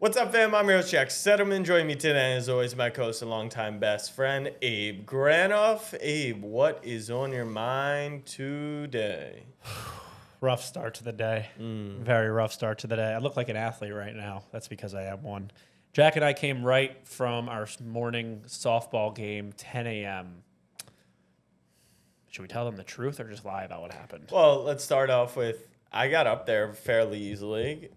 What's up, fam? I'm your host, Jack Settleman. Joining me today, as always, my co-host and longtime best friend, Abe Granoff. Abe, what is on your mind today? Rough start to the day. Very rough start to the day. I look like an athlete right now. That's because I am one. Jack and I came right from our morning softball game, 10 a.m. Should we tell them the truth or just lie about what happened? Well, let's start off with, I got up there fairly easily.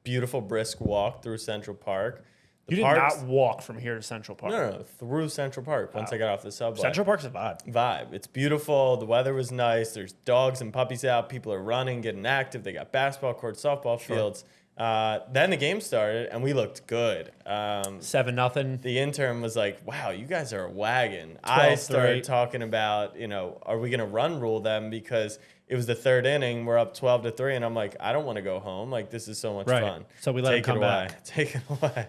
Beautiful, brisk walk through Central Park. You did not walk from here to Central Park. No, through Central Park once I got off the subway. Central Park's a vibe. It's beautiful. The weather was nice. There's dogs and puppies out. People are running, getting active. They got basketball courts, softball fields. Then the game started, and we looked good. 7-0. The intern was like, wow, you guys are a wagon. I started talking about, are we going to run rule them? Because it was the third inning. We're up 12-3, and I'm like, I don't want to go home. Like, this is so much fun. So we let him come back. Take it away.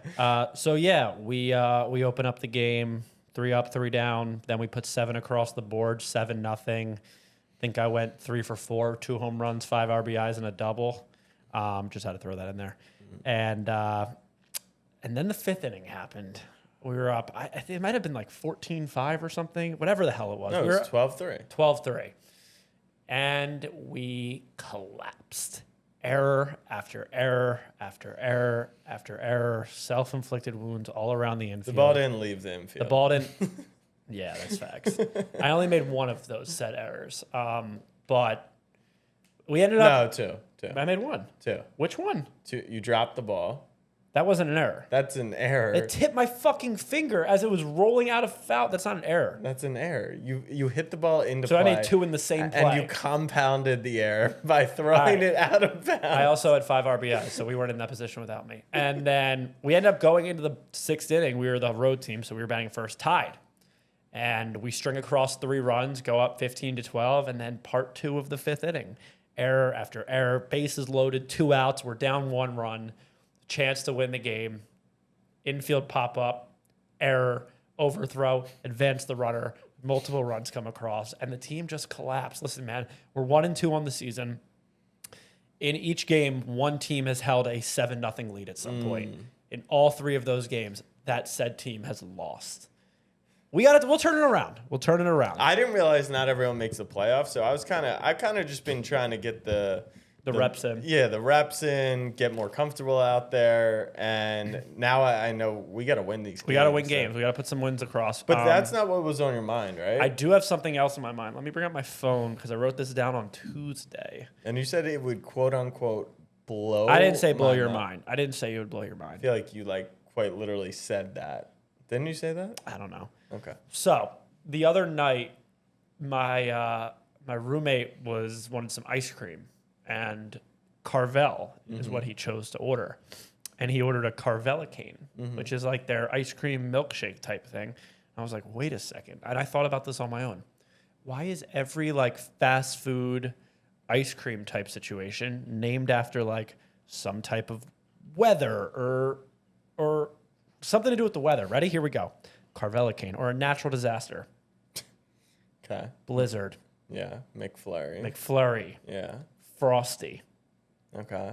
We open up the game, 3 up, 3 down. Then we put 7 across the board, 7-0. I think I went 3 for 4, 2 home runs, 5 RBIs, and a double. Just had to throw that in there. And then the 5th inning happened. We were up. I think it might have been like 14-5 or something, whatever the hell it was. No, it was 12-3. 12-3. And we collapsed. Error after error after error after error. Self-inflicted wounds all around the infield. The ball didn't leave the infield. The ball didn't. Yeah, that's facts. I only made one of those set errors. But we ended up. No, two. I made one. 2. Which one? 2. You dropped the ball. That wasn't an error. That's an error. It hit my fucking finger as it was rolling out of foul. That's not an error. That's an error. You hit the ball into So play. I made 2 in the same play. And you compounded the error by throwing it out of bounds. I also had 5 RBIs, so we weren't in that position without me. And then we ended up going into the 6th inning. We were the road team, so we were batting first, tied. And we string across 3 runs, go up 15-12, and then part 2 of the 5th inning. Error after error, bases loaded, 2 outs. We're down 1 run, chance to win the game. Infield pop up, error, overthrow, advance the runner, multiple runs come across, and the team just collapsed. Listen, man, we're 1-2 on the season. In each game, one team has held a 7-0 lead at some point. In all 3 of those games, that said team has lost. We'll turn it around. We'll turn it around. I didn't realize not everyone makes the playoffs, so I kind of just been trying to get the reps in. Yeah, the reps in, get more comfortable out there, and now I know we got to win these games. We got to win games. We got to put some wins across. But that's not what was on your mind, right? I do have something else in my mind. Let me bring up my phone because I wrote this down on Tuesday. And you said it would quote unquote blow. I didn't say blow your mind. I didn't say it would blow your mind. I feel like you quite literally said that. Didn't you say that? I don't know. Okay. So the other night, my roommate wanted some ice cream, and Carvel is what he chose to order, and he ordered a Carvelicane, which is like their ice cream milkshake type thing. I was like, wait a second, and I thought about this on my own. Why is every like fast food ice cream type situation named after like some type of weather or something to do with the weather? Ready? Here we go. Carvelicane, or a natural disaster. Okay. Blizzard. Yeah. McFlurry. Yeah. Frosty. Okay.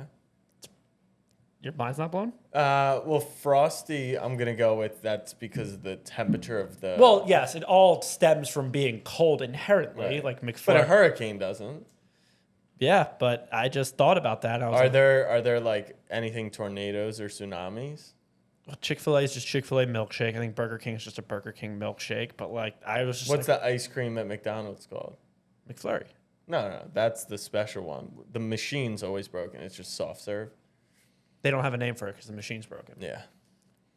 Your mind's not blown? Well, Frosty, I'm going to go with that's because of the temperature of the... Well, yes, it all stems from being cold inherently, Right. like McFlurry. But a hurricane doesn't. Yeah, but I just thought about that. I was Are there like anything tornadoes or tsunamis? Chick-fil-A is just Chick-fil-A milkshake. I think Burger King is just a Burger King milkshake. But like, I was just What's the ice cream at McDonald's called? McFlurry. No, that's the special one. The machine's always broken. It's just soft serve. They don't have a name for it because the machine's broken. Yeah.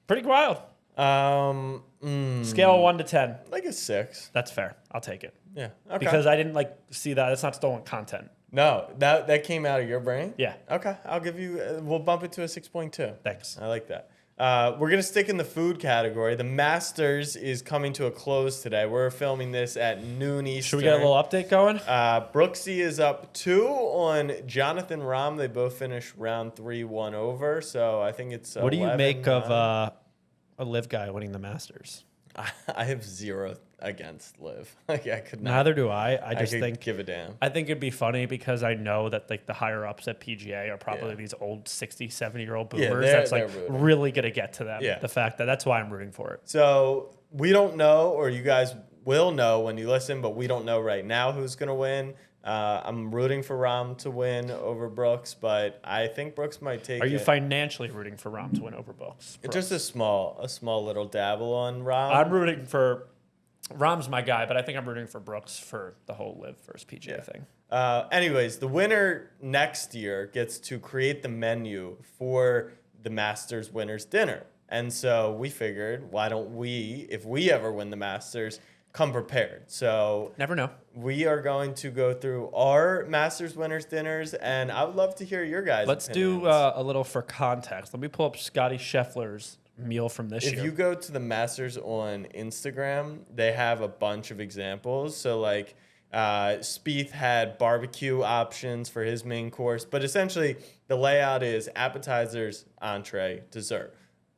Pretty wild. Scale of 1 to 10. Like a 6. That's fair. I'll take it. Yeah. Okay. Because I didn't like see that. It's not stolen content. No, that came out of your brain? Yeah. Okay. I'll give you, we'll bump it to a 6.2. Thanks. I like that. We're going to stick in the food category. The Masters is coming to a close today. We're filming this at noon Eastern. Should we get a little update going? Brooksy is up 2 on Jonathan Rahm. They both finished round 3, 1 over. So I think it's What do you 11, make 9. of a live guy winning the Masters? I have zero against Liv. Like I could not. Neither do I. I just think give a damn. I think it'd be funny because I know that like the higher ups at PGA are probably these old 60, 70-year-old boomers. That's like really going to get to them. Yeah. The fact that's why I'm rooting for it. So we don't know, or you guys will know when you listen, but we don't know right now who's going to win. I'm rooting for Rahm to win over Brooks, but I think Brooks might take it. Are you financially rooting for Rahm to win over Brooks? Just a small little dabble on Rahm. I'm rooting for Rahm's my guy, but I think I'm rooting for Brooks for the whole Live versus PGA thing. Anyways, the winner next year gets to create the menu for the Masters winners dinner. And so we figured, why don't we, if we ever win the Masters, come prepared. So never know. We are going to go through our Masters winners dinners, and I would love to hear your guys' Let's opinions. do a little for context. Let me pull up Scotty Scheffler's meal from this year. If you go to the Masters on Instagram, they have a bunch of examples. So like Spieth had barbecue options for his main course, but essentially the layout is appetizers, entree, dessert.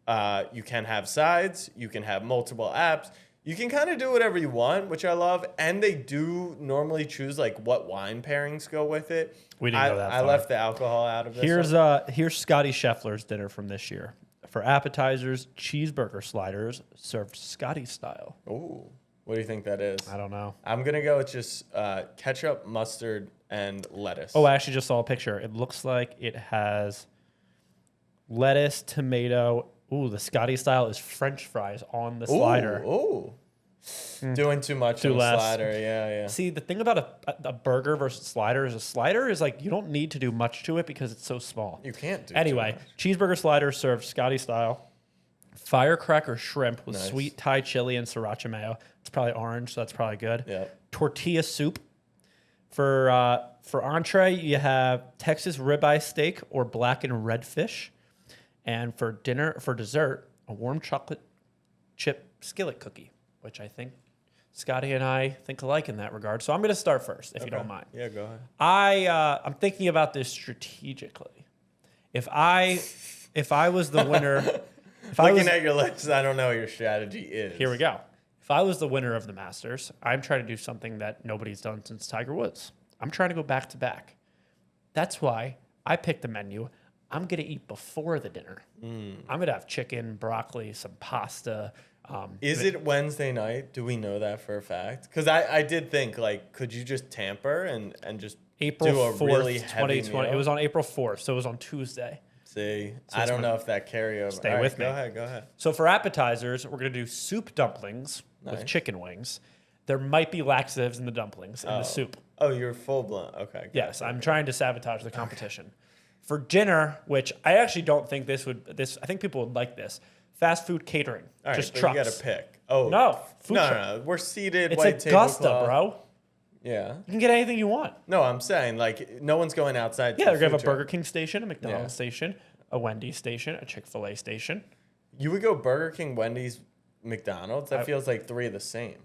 You can have sides, you can have multiple apps. You can kind of do whatever you want, which I love. And they do normally choose like what wine pairings go with it. We didn't go that far. I left the alcohol out of this. Here's Scotty Scheffler's dinner from this year. For appetizers, cheeseburger sliders served Scotty style. Ooh, what do you think that is? I don't know. I'm going to go with just ketchup, mustard, and lettuce. Oh, I actually just saw a picture. It looks like it has lettuce, tomato. Ooh, the Scotty style is French fries on the slider. Ooh. Doing too much on the slider. Yeah. See, the thing about a burger versus slider is like you don't need to do much to it because it's so small. You can't do Anyway, cheeseburger slider served Scotty style. Firecracker shrimp with sweet Thai chili and sriracha mayo. It's probably orange, so that's probably good. Yeah. Tortilla soup. For entree, you have Texas ribeye steak or black and red fish. And for dessert, a warm chocolate chip skillet cookie, which I think Scotty and I think alike in that regard. So I'm going to start first, if you don't mind. Yeah, go ahead. I'm thinking about this strategically. If I was the winner, looking at your list, I don't know what your strategy is. Here we go. If I was the winner of the Masters, I'm trying to do something that nobody's done since Tiger Woods. I'm trying to go back to back. That's why I picked the menu. I'm going to eat before the dinner. I'm going to have chicken, broccoli, some pasta. Is it Wednesday night? Do we know that for a fact? Because I did think, like, could you just tamper and just April do a 4th, really heavy 2020. meal? It was on April 4th, so it was on Tuesday. See, so I don't know if that carryover. Stay with me. Go ahead. So for appetizers, we're going to do soup dumplings with chicken wings. There might be laxatives in the dumplings in the soup. Oh, you're full blown. Okay. Yes, I'm trying to sabotage the competition. For dinner, which I actually don't think I think people would like this. Fast food catering. All right, just but trucks. you got to pick. Oh. No. No. We're seated. It's white Augusta, tablecloth. bro. Yeah. You can get anything you want. No, I'm saying, like, no one's going outside. Yeah, they're going to have a Burger King station, a McDonald's station, a Wendy's station, a Chick-fil-A station. You would go Burger King, Wendy's, McDonald's? That feels like three of the same.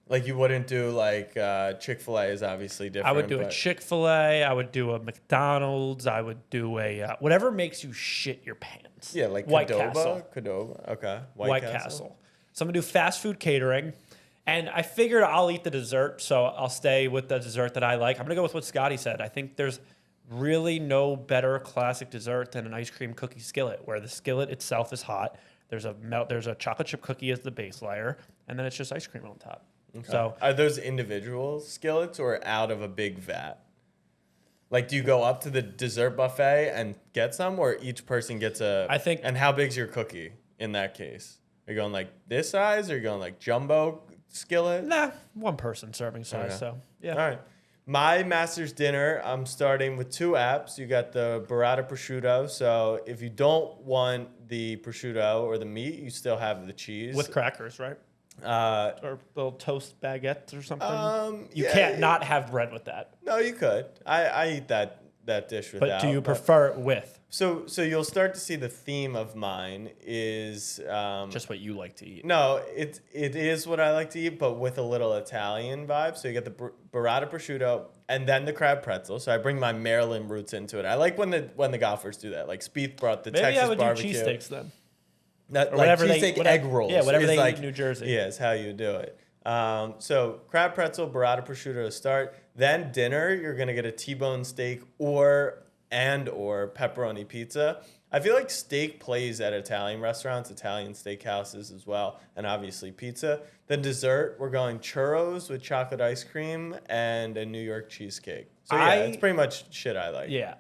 Like, you wouldn't do, like, Chick-fil-A is obviously different. I would do a Chick-fil-A. I would do a McDonald's. I would do a whatever makes you shit your pants. Yeah, like White Qdoba? Castle. Qdoba, okay. White Castle. So I'm going to do fast food catering. And I figured I'll eat the dessert, so I'll stay with the dessert that I like. I'm going to go with what Scotty said. I think there's really no better classic dessert than an ice cream cookie skillet, where the skillet itself is hot. There's a chocolate chip cookie as the base layer, and then it's just ice cream on top. Okay. So are those individual skillets or out of a big vat? Like, do you go up to the dessert buffet and get some, or each person gets a... I think... And how big's your cookie in that case? Are you going like this size, or are you going like jumbo skillet? Nah, one person serving size, Okay. so yeah. All right. My Masters dinner, I'm starting with two apps. You got the burrata prosciutto. So if you don't want the prosciutto or the meat, you still have the cheese. With crackers, right? Or little toast baguettes or something. You yeah, can't not have bread with that. No, you could. I eat that dish without. But do you prefer it with? So you'll start to see the theme of mine is Just what you like to eat. no, it is what I like to eat, but with a little Italian vibe. So you get the burrata prosciutto and then the crab pretzel. So I bring my Maryland roots into it. I like when the golfers do that. Like Spieth brought the Maybe Texas I would barbecue. do cheesesteaks then. Not, or like whatever cheesesteak egg rolls. Yeah, whatever they like, eat in New Jersey. Yeah, is how you do it. So crab pretzel, burrata prosciutto to start. Then dinner, you're gonna get a T-bone steak or pepperoni pizza. I feel like steak plays at Italian restaurants, Italian steakhouses as well, and obviously pizza. Then dessert, we're going churros with chocolate ice cream and a New York cheesecake. So yeah, it's pretty much shit I like. Yeah.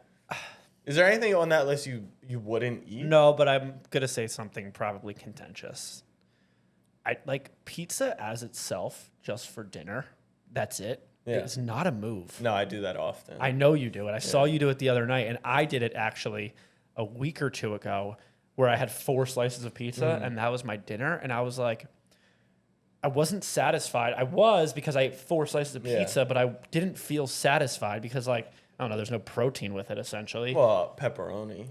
Is there anything on that list you wouldn't eat? No, but I'm gonna say something probably contentious. I like pizza as itself, just for dinner. That's it. Yeah. It's not a move. No, I do that often. I know you do it. I saw you do it the other night, and I did it actually a week or two ago, where I had 4 slices of pizza, and that was my dinner. And I was like, I wasn't satisfied. I was, because I ate 4 slices of pizza, but I didn't feel satisfied because, like, I don't know, there's no protein with it, essentially. Well, pepperoni.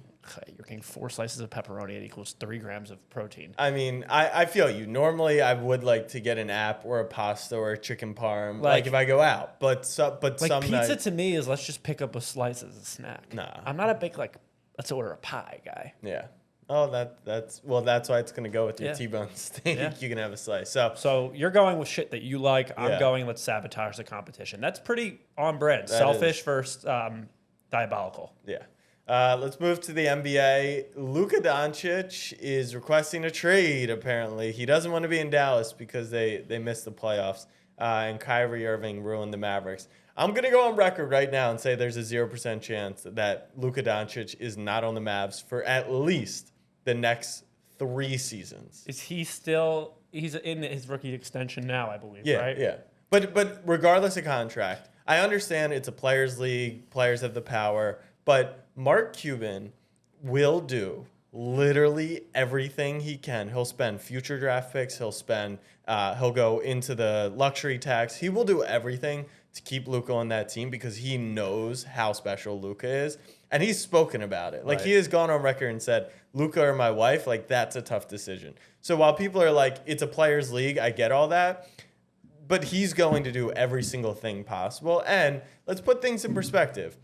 You're getting 4 slices of pepperoni. It equals 3 grams of protein. I mean, I feel you. Normally, I would like to get an app or a pasta or a chicken parm, like if I go out. But some pizza night, to me is, let's just pick up a slice as a snack. Nah. I'm not a big, like, let's order a pie guy. Yeah. Oh, that's why it's gonna go with your T-bone steak. Yeah. You can have a slice. So you're going with shit that you like. I'm going, let's sabotage the competition. That's pretty on brand. Selfish versus diabolical. Yeah. Let's move to the NBA. Luka Doncic is requesting a trade, apparently. He doesn't want to be in Dallas because they missed the playoffs, and Kyrie Irving ruined the Mavericks. I'm going to go on record right now and say there's a 0% chance that Luka Doncic is not on the Mavs for at least the next 3 seasons. Is he still... He's in his rookie extension now, I believe, right? Yeah. But regardless of contract, I understand it's a players' league. Players have the power. But Mark Cuban will do literally everything he can. He'll spend future draft picks. He'll go into the luxury tax. He will do everything to keep Luka on that team because he knows how special Luka is. And he's spoken about it. Like, he has gone on record and said, Luka or my wife, like, that's a tough decision. So while people are like, it's a players' league, I get all that. But he's going to do every single thing possible. And let's put things in perspective.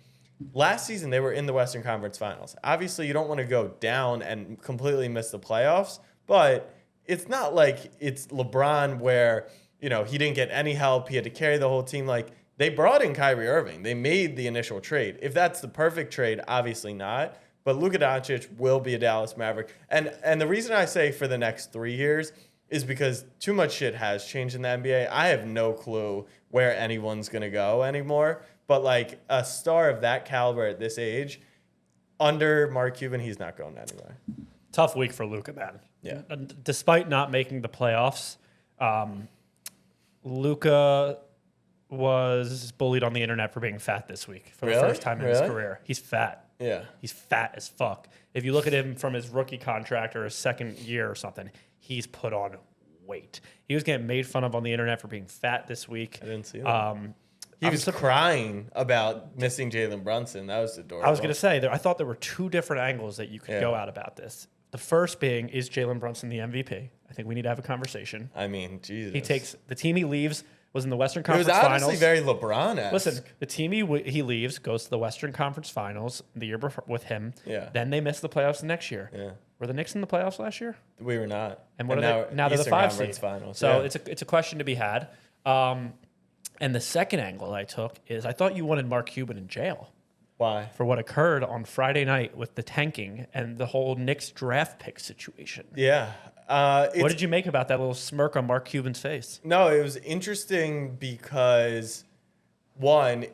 Last season, they were in the Western Conference Finals. Obviously, you don't want to go down and completely miss the playoffs, but it's not like it's LeBron where, he didn't get any help. He had to carry the whole team. Like, they brought in Kyrie Irving. They made the initial trade. If that's the perfect trade, obviously not. But Luka Doncic will be a Dallas Maverick. And the reason I say for the next 3 years is because too much shit has changed in the NBA. I have no clue where anyone's going to go anymore. But, like, a star of that caliber at this age, under Mark Cuban, he's not going anywhere. Tough week for Luka, man. Yeah. Despite not making the playoffs, Luka was bullied on the internet for being fat this week for the first time in his career. He's fat. Yeah. He's fat as fuck. If you look at him from his rookie contract or his second year or something, he's put on weight. He was getting made fun of on the internet for being fat this week. I didn't see that. He was crying about missing Jalen Brunson. That was adorable. I was going to say, I thought there were 2 different angles that you could go out about this. The first being, is Jalen Brunson the MVP? I think we need to have a conversation. I mean, Jesus. He takes the team he leaves was in the Western Conference Finals. It was honestly very LeBron-esque. Listen, the team he leaves goes to the Western Conference Finals the year before with him. Yeah. Then they miss the playoffs the next year. Yeah. Were the Knicks in the playoffs last year? We were not. And what are they? Now they're the 5 seed. Finals. So it's a question to be had. And the second angle I took is I thought you wanted Mark Cuban in jail. Why? For what occurred on Friday night with the tanking and the whole Knicks draft pick situation. Yeah. What did you make about that little smirk on Mark Cuban's face? No, it was interesting because, one,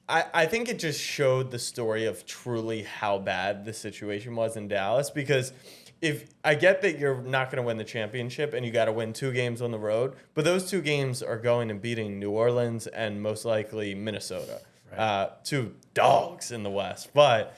I think it just showed the story of truly how bad the situation was in Dallas because if I get that you're not going to win the championship and you got to win 2 games on the road, but those 2 games are going and beating New Orleans and most likely Minnesota. Right. 2 dogs in the West, but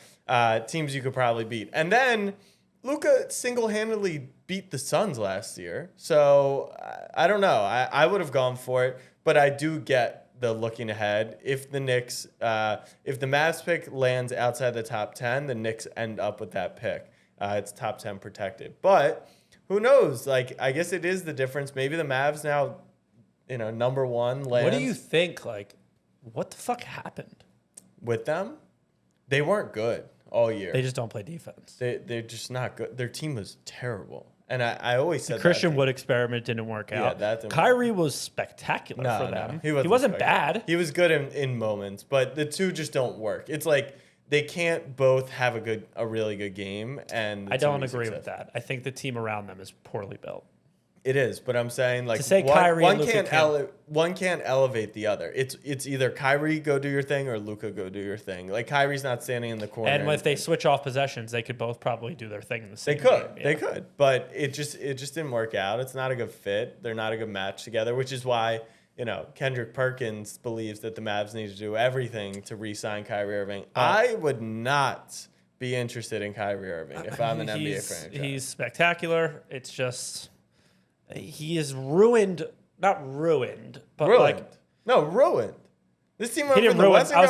teams you could probably beat. And then Luka single-handedly beat the Suns last year. So I don't know. I would have gone for it, but I do get the looking ahead. If the Knicks, if the Mavs pick lands outside the top 10, the Knicks end up with that pick. It's top 10 protected. But who knows? Like, I guess it is the difference. Maybe the Mavs now, number 1 lands. What do you think? Like, what the fuck happened? With them? They weren't good all year. They just don't play defense. They're just not good. Their team was terrible. And I always said the Christian Wood experiment didn't work out. Yeah, that didn't Kyrie was spectacular for them. He wasn't bad. He was good in moments, but the two just don't work. It's like they can't both have a really good game. And I don't agree with that. I think the team around them is poorly built. It is, but I'm saying like to say one can't elevate the other. It's either Kyrie go do your thing or Luka go do your thing. Like Kyrie's not standing in the corner. And if they switch off possessions, they could both probably do their thing in the same. They could, but it just didn't work out. It's not a good fit. They're not a good match together, which is why Kendrick Perkins believes that the Mavs need to do everything to re-sign Kyrie Irving. I would not be interested in Kyrie Irving if I'm an NBA franchise. He's spectacular. It's just. He is ruined, not ruined, but ruined. Ruined. This team he didn't ruin. I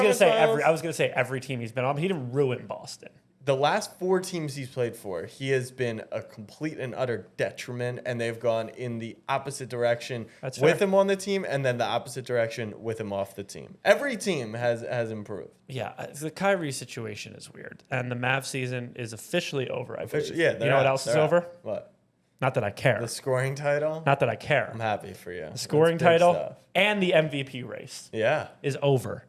was gonna say every team he's been on. But he didn't ruin Boston. The last 4 teams he's played for, he has been a complete and utter detriment, and they've gone in the opposite direction with him on the team, and then the opposite direction with him off the team. Every team has improved. Yeah, the Kyrie situation is weird, and the Mavs season is officially over. I believe. Yeah, you know what else is over? What? Not that I care. The scoring title? Not that I care. I'm happy for you. The scoring title and the MVP race is over.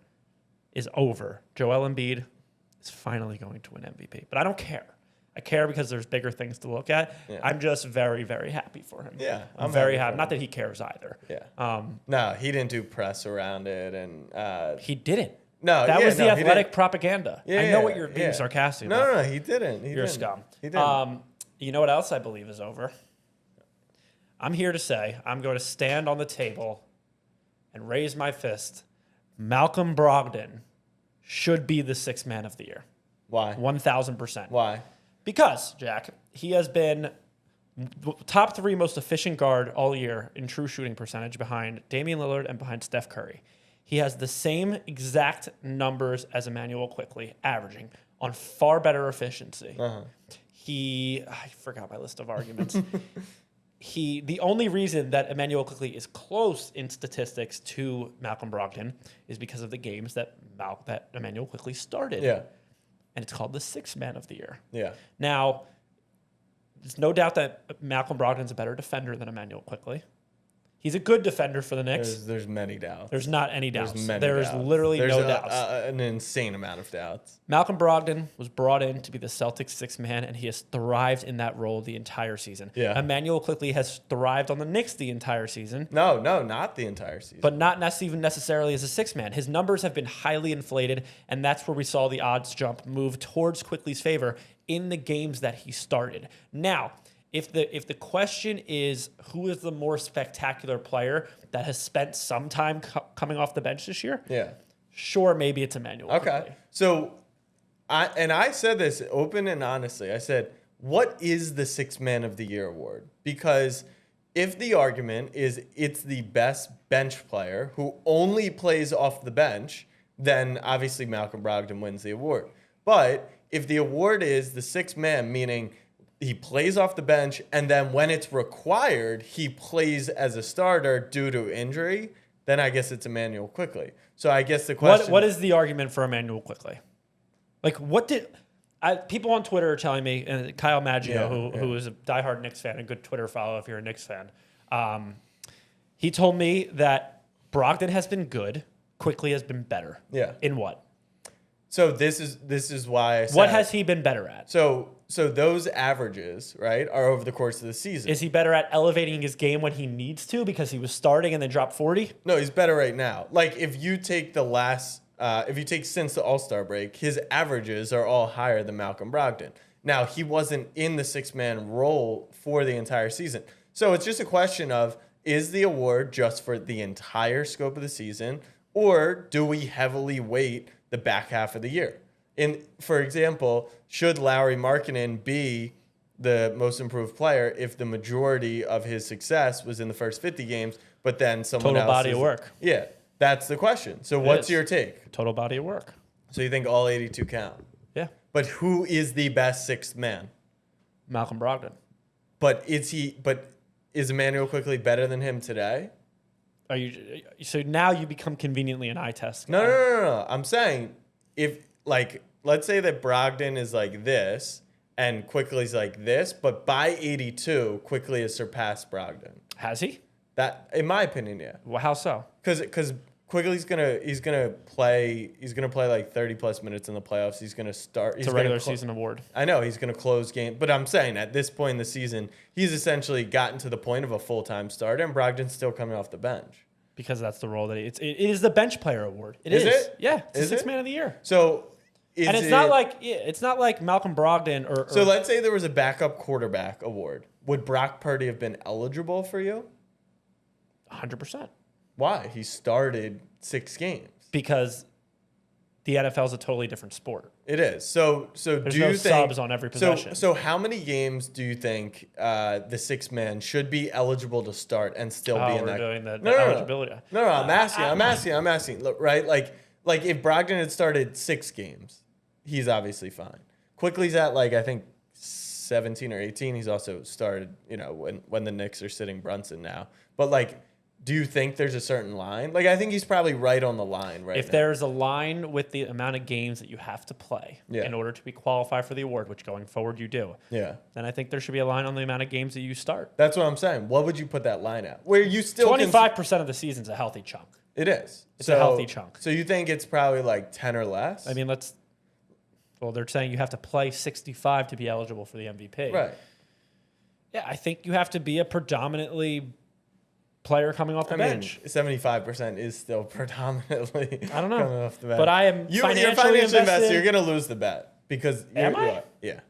Joel Embiid is finally going to win MVP. But I don't care. I care because there's bigger things to look at. Yeah. I'm just very, very happy for him. Yeah. I'm very happy. Not that he cares either. Yeah. No, he didn't do press around it. And he didn't. No, that was the athletic propaganda. I know what you're being sarcastic about. No, he didn't. You're a scum. He didn't. You know what else I believe is over? I'm here to say I'm going to stand on the table and raise my fist. Malcolm Brogdon should be the 6th man of the year. Why? 1,000%. Why? Because, Jack, he has been top 3 most efficient guard all year in true shooting percentage behind Damian Lillard and behind Steph Curry. He has the same exact numbers as Emmanuel Quickley, averaging on far better efficiency. I forgot my list of arguments. The only reason that Emmanuel Quickley is close in statistics to Malcolm Brogdon is because of the games that Emmanuel Quickley started. Yeah. And it's called the 6th man of the year. Yeah. Now, there's no doubt that Malcolm Brogdon's a better defender than Emmanuel Quickley. He's a good defender for the Knicks. There's many doubts. There's not any doubts. There's literally no doubts. An insane amount of doubts. Malcolm Brogdon was brought in to be the Celtics 6th man, and he has thrived in that role the entire season. Yeah. Emmanuel Quickley has thrived on the Knicks the entire season. No, not the entire season. But not even necessarily as a 6th man. His numbers have been highly inflated, and that's where we saw the odds jump move towards Quickley's favor in the games that he started. Now, if the question is who is the more spectacular player that has spent some time coming off the bench this year, sure, maybe it's Emmanuel. Okay, Quickley. so I said this open and honestly. I said, what is the 6th man of the year award? Because if the argument is it's the best bench player who only plays off the bench, then obviously Malcolm Brogdon wins the award. But if the award is the 6th man, meaning he plays off the bench, and then when it's required, he plays as a starter due to injury, then I guess it's Emmanuel Quickley. So I guess the question... What is the argument for Emmanuel Quickley? Like, what did... people on Twitter are telling me, and Kyle Maggio, who is a diehard Knicks fan, a good Twitter follow if you're a Knicks fan, he told me that Brogdon has been good, Quickley has been better. Yeah. In what? So this is why I said... What has he been better at? So those averages, right, are over the course of the season. Is he better at elevating his game when he needs to because he was starting and then dropped 40? No, he's better right now. Like, if you take since the All-Star break, his averages are all higher than Malcolm Brogdon. Now, he wasn't in the 6-man role for the entire season. So it's just a question of, is the award just for the entire scope of the season, or do we heavily weight the back half of the year? For example, should Lauri Markkanen be the most improved player if the majority of his success was in the first 50 games, but then someone Total body of work. Yeah, that's the question. So what's your take? Total body of work. So you think all 82 count? Yeah. But who is the best 6th man? Malcolm Brogdon. But is Emmanuel Quickley better than him today? So now you become conveniently an eye test guy. No. I'm saying if let's say that Brogdon is like this and Quickly's like this, but by 82, Quickly has surpassed Brogdon. Has he? That, in my opinion, yeah. Well, how so? Because Quigley's gonna play like 30 plus minutes in the playoffs. He's gonna start. It's a regular season award. I know he's gonna close game, but I'm saying at this point in the season, he's essentially gotten to the point of a full-time starter, and Brogdon's still coming off the bench. Because that's the role that it is the bench player award. Is it? Yeah, it's Is the sixth it? man of the year. So, And it's not like Malcolm Brogdon or So let's say there was a backup quarterback award. Would Brock Purdy have been eligible for you? 100%. Why? He started 6 games. Because the NFL is a totally different sport. It is. So There's do no you think subs on every possession. So how many games do you think the 6 man should be eligible to start and still be in that? Doing the eligibility. No, I'm asking. Look, right? Like if Brogdon had started 6 games, he's obviously fine. Quickly's at like I think 17 or 18. He's also started, when the Knicks are sitting Brunson now. But like, do you think there's a certain line? Like, I think he's probably right on the line right now. If there's a line with the amount of games that you have to play in order to be qualified for the award, which going forward you do, then I think there should be a line on the amount of games that you start. That's what I'm saying. What would you put that line at? Where you still 25% of the season's a healthy chunk. It is. It's a healthy chunk. So you think it's probably like 10 or less? I mean, they're saying you have to play 65 to be eligible for the MVP. Right. Yeah, I think you have to be a predominantly player coming off the bench. 75% is still predominantly I don't know. coming off the bench. But I am You're financially invested. You're going to lose the bet because Am I? Yeah.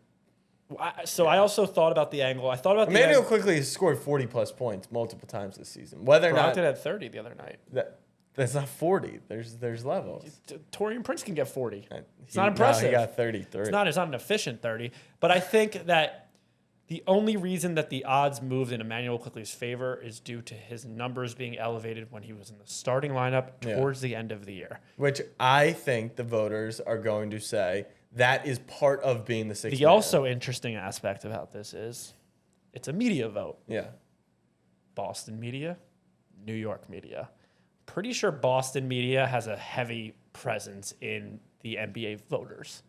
I also thought about the angle. I thought about Emmanuel quickly has scored 40 plus points multiple times this season. Whether or not did at 30 the other night. that's not 40. There's levels. Torian Prince can get 40. It's not impressive. No, he got 33. It's not an efficient 30. But I think that the only reason that the odds moved in Emmanuel Quickly's favor is due to his numbers being elevated when he was in the starting lineup towards the end of the year. Which I think the voters are going to say that is part of being the 6th The also interesting aspect about this is it's a media vote. Yeah. Boston media, New York media. Pretty sure Boston media has a heavy presence in the NBA voters.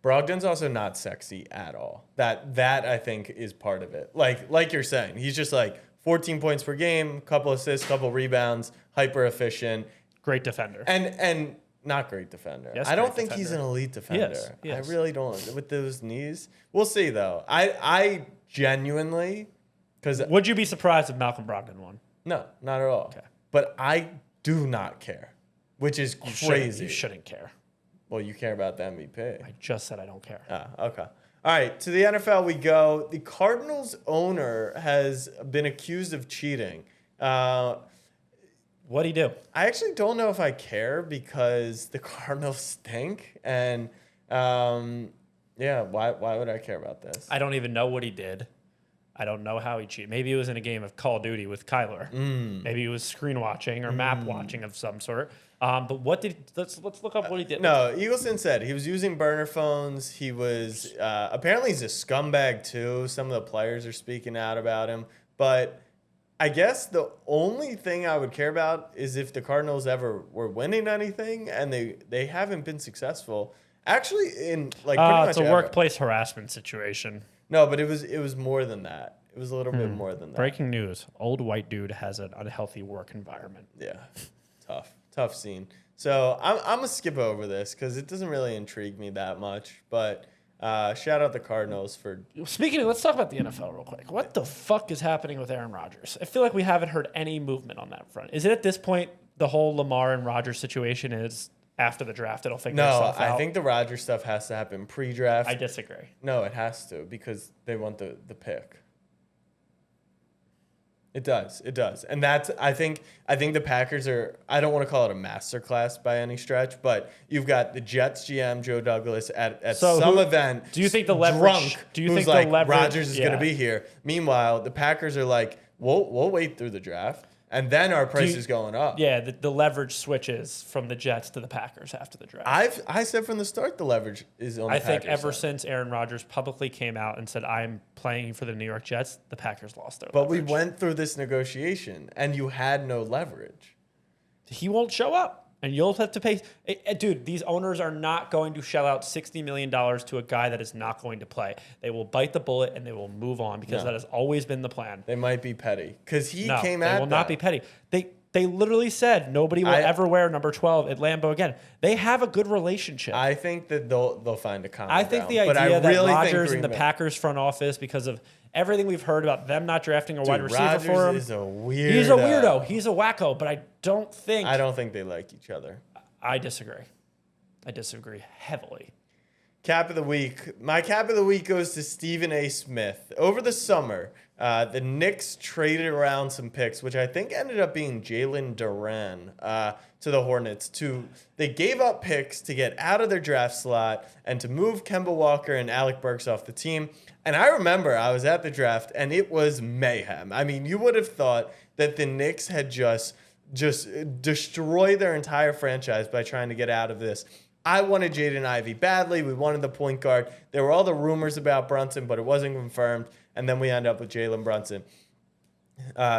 Brogdon's also not sexy at all. That I think is part of it. Like you're saying, he's just like 14 points per game, couple assists, couple rebounds, hyper efficient, great defender, and not great defender. Yes, I don't great think defender. he's an elite defender. Yes. I really don't with those knees. We'll see though. I genuinely would you be surprised if Malcolm Brogdon won? No, not at all. Okay. But I do not care, which is crazy. You shouldn't care. Well, you care about the MVP. I just said I don't care. Okay. All right, to the NFL we go. The Cardinals owner has been accused of cheating. What'd he do? I actually don't know if I care because the Cardinals stink. And, why would I care about this? I don't even know what he did. I don't know how he cheated. Maybe it was in a game of Call of Duty with Kyler. Maybe it was screen watching or map watching of some sort. But let's look up what he did. No, Eagleson said he was using burner phones. He was apparently he's a scumbag too. Some of the players are speaking out about him. But I guess the only thing I would care about is if the Cardinals ever were winning anything, and they haven't been successful. Actually, in like pretty much it's a workplace harassment situation. No, but it was more than that. It was a little bit more than that. Breaking news: old white dude has an unhealthy work environment. Yeah, tough scene. So I'm gonna skip over this because it doesn't really intrigue me that much. But shout out the Cardinals for. Speaking of, let's talk about the NFL real quick. What the fuck is happening with Aaron Rodgers? I feel like we haven't heard any movement on that front. Is it at this point the whole Lamar and Rodgers situation is after the draft it'll figure itself out? No, I think the Rodgers stuff has to happen pre-draft. I disagree. No, it has to because they want the pick. It does. And that's I think the Packers are, I don't want to call it a masterclass by any stretch, but you've got the Jets GM Joe Douglas at some event. Do you think the leverage Rodgers is going to be here? Meanwhile, the Packers are like, we'll wait through the draft. And then our price is going up. Yeah, the leverage switches from the Jets to the Packers after the draft. I said from the start the leverage is on the Packers. I think ever since Aaron Rodgers publicly came out and said, I'm playing for the New York Jets, the Packers lost their leverage. But we went through this negotiation, and you had no leverage. He won't show up. And you'll have to pay. Dude, these owners are not going to shell out $60 million to a guy that is not going to play. They will bite the bullet and they will move on because that has always been the plan. They might be petty because he came at. They will not be petty. They literally said nobody will ever wear number 12 at Lambeau again. They have a good relationship. I think that they'll find a common I think ground, the idea that Rodgers and the Packers front office, because of everything we've heard about them not drafting a wide receiver Rodgers for him. Is a weirdo. He's a weirdo. He's a wacko, but I don't think they like each other. I disagree. I disagree heavily. Cap of the week. My cap of the week goes to Stephen A. Smith. Over the summer, the Knicks traded around some picks, which I think ended up being Jalen Duren to the Hornets. They gave up picks to get out of their draft slot and to move Kemba Walker and Alec Burks off the team. And I remember I was at the draft, and it was mayhem. I mean, you would have thought that the Knicks had just destroyed their entire franchise by trying to get out of this. I wanted Jaden Ivey badly. We wanted the point guard. There were all the rumors about Brunson, but it wasn't confirmed. And then we end up with Jalen Brunson.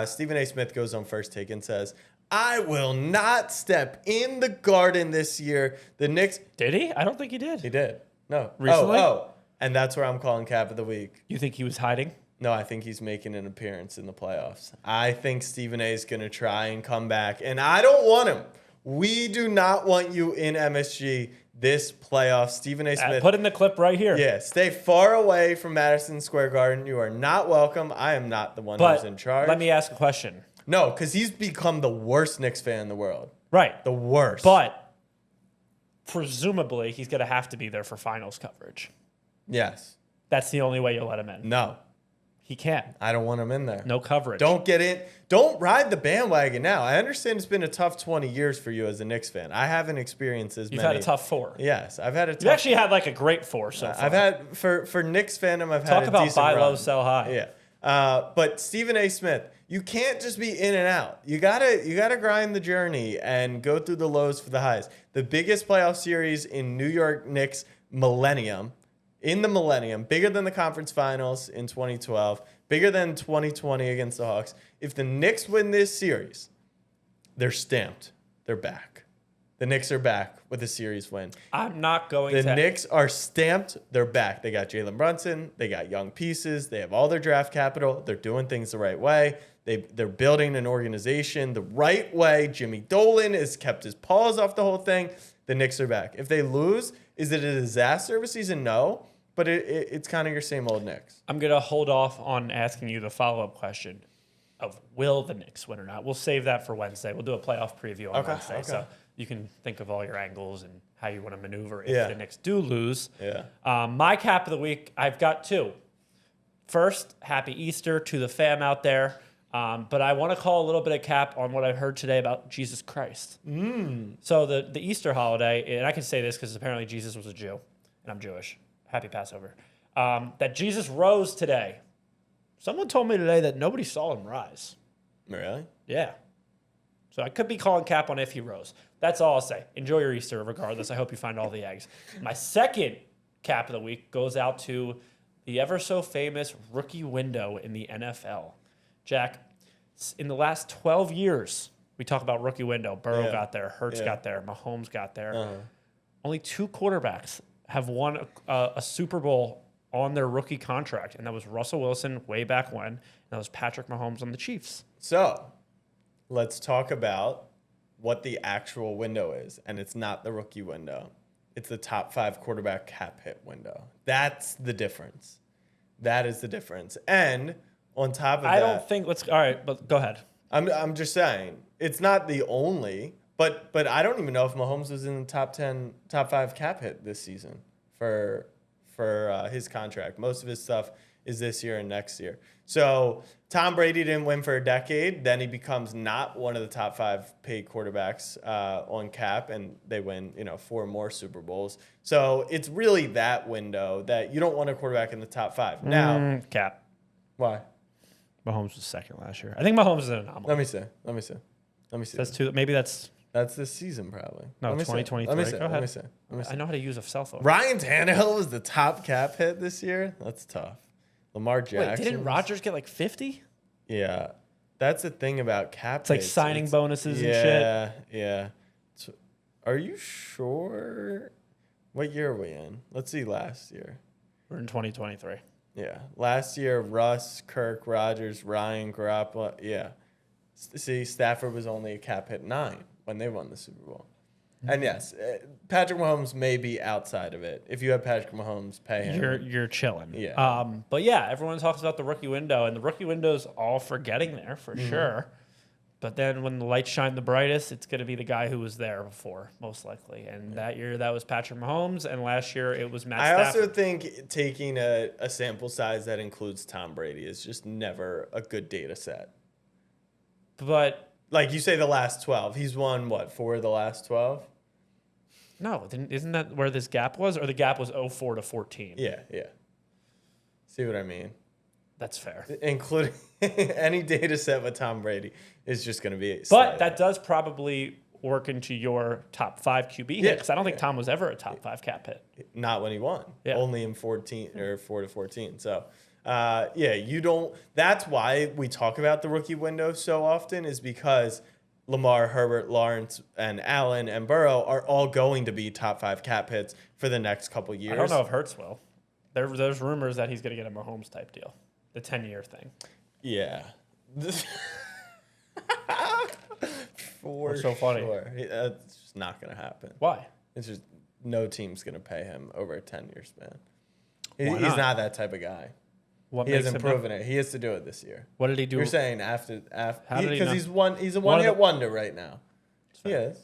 Stephen A. Smith goes on First Take and says, I will not step in the garden this year. The Knicks... Did he? I don't think he did. He did. No. Recently? And that's where I'm calling Cap of the Week. You think he was hiding? No, I think he's making an appearance in the playoffs. I think Stephen A. is going to try and come back. And I don't want him. We do not want you in MSG this playoff. Stephen A. Smith. Put in the clip right here. Yeah, stay far away from Madison Square Garden. You are not welcome. I am not the one who's in charge. Let me ask a question. No, because he's become the worst Knicks fan in the world. Right. The worst. But presumably he's going to have to be there for finals coverage. Yes. That's the only way you'll let him in. No. He can't. I don't want him in there. No coverage. Don't get in. Don't ride the bandwagon now. I understand it's been a tough 20 years for you as a Knicks fan. I haven't experienced as many. You've had a tough 4. Yes, I've had a tough. You actually had like a great 4 so far. I've had for Knicks fandom. I've Talk had a about decent buy run. low, sell high. Yeah. But Stephen A. Smith, you can't just be in and out. You gotta grind the journey and go through the lows for the highs. The biggest playoff series in New York Knicks millennium. In the millennium, bigger than the conference finals in 2012, bigger than 2020 against the Hawks. If the Knicks win this series, they're stamped. They're back. The Knicks are back with a series win. I'm not going to. The Knicks are stamped. They're back. They got Jalen Brunson. They got young pieces. They have all their draft capital. They're doing things the right way. They're building an organization the right way. Jimmy Dolan has kept his paws off the whole thing. The Knicks are back. If they lose, is it a disaster of a season? No. But it's kind of your same old Knicks. I'm going to hold off on asking you the follow-up question of will the Knicks win or not. We'll save that for Wednesday. We'll do a playoff preview on Wednesday. Okay. So you can think of all your angles and how you want to maneuver if the Knicks do lose. Yeah. My cap of the week, I've got 2. First, happy Easter to the fam out there. But I want to call a little bit of cap on what I heard today about Jesus Christ. So the Easter holiday, and I can say this because apparently Jesus was a Jew, and I'm Jewish. Happy Passover. That Jesus rose today. Someone told me today that nobody saw him rise. Really? Yeah. So I could be calling cap on if he rose. That's all I'll say. Enjoy your Easter regardless. I hope you find all the eggs. My second cap of the week goes out to the ever so famous rookie window in the NFL. Jack, in the last 12 years, we talk about rookie window. Burrow got there. Hurts got there. Mahomes got there. Only 2 quarterbacks have won a Super Bowl on their rookie contract, and that was Russell Wilson way back when, and that was Patrick Mahomes on the Chiefs. So let's talk about what the actual window is, and it's not the rookie window. It's the top 5 quarterback cap hit window. That's the difference. That is the difference. And on top of that... I don't think... All right, but go ahead. I'm just saying, it's not the only... But I don't even know if Mahomes was in the top 5 cap hit this season for his contract. Most of his stuff is this year and next year. So Tom Brady didn't win for a decade. Then he becomes not one of the top 5 paid quarterbacks on cap, and they win 4 more Super Bowls. So it's really that window that you don't want a quarterback in the top 5. Now, cap. Why? Mahomes was second last year. I think Mahomes is an anomaly. Let me see. That's 2. Maybe that's... That's this season, probably. No, 2023. Let me see. Go ahead. Let me see. I know how to use a cell phone. Ryan Tannehill was the top cap hit this year. That's tough. Lamar Jackson. Wait, didn't Rodgers get like 50? Yeah. That's the thing about cap hits. It's like signing bonuses and shit. Yeah. Are you sure? What year are we in? Let's see last year. We're in 2023. Yeah. Last year, Russ, Kirk, Rodgers, Ryan, Garoppolo. Yeah. See, Stafford was only a cap hit 9 when they won the Super Bowl. And yes, Patrick Mahomes may be outside of it. If you have Patrick Mahomes, pay him. You're chilling. Yeah. But yeah, everyone talks about the rookie window, and the rookie window's all for getting there for sure. But then when the lights shine the brightest, it's going to be the guy who was there before, most likely. And that year, that was Patrick Mahomes, and last year it was Matt Stafford. I also think taking a sample size that includes Tom Brady is just never a good data set. But like you say, the last 12. He's won, what, 4 of the last 12? No, isn't that where this gap was? Or the gap was 04 to 14? Yeah. See what I mean? That's fair. Including any data set with Tom Brady is just going to be. But that does probably work into your top 5 QB hit, because I don't think Tom was ever a top 5 cap hit. Not when he won. Yeah. Only in 14 or 4 to 14. So, you don't. That's why we talk about the rookie window so often, is because Lamar, Herbert, Lawrence, and Allen and Burrow are all going to be top 5 cap hits for the next couple years. I don't know if Hurts will. There's rumors that he's going to get a Mahomes type deal, the 10-year thing. Yeah. What's so funny? Sure. That's just not going to happen. Why? It's just no team's going to pay him over a 10-year span. Why He's not that type of guy. What He makes hasn't him proven it. He has to do it this year. What did he do? You're saying after How did he because not? he's a one-hit wonder right now. He is.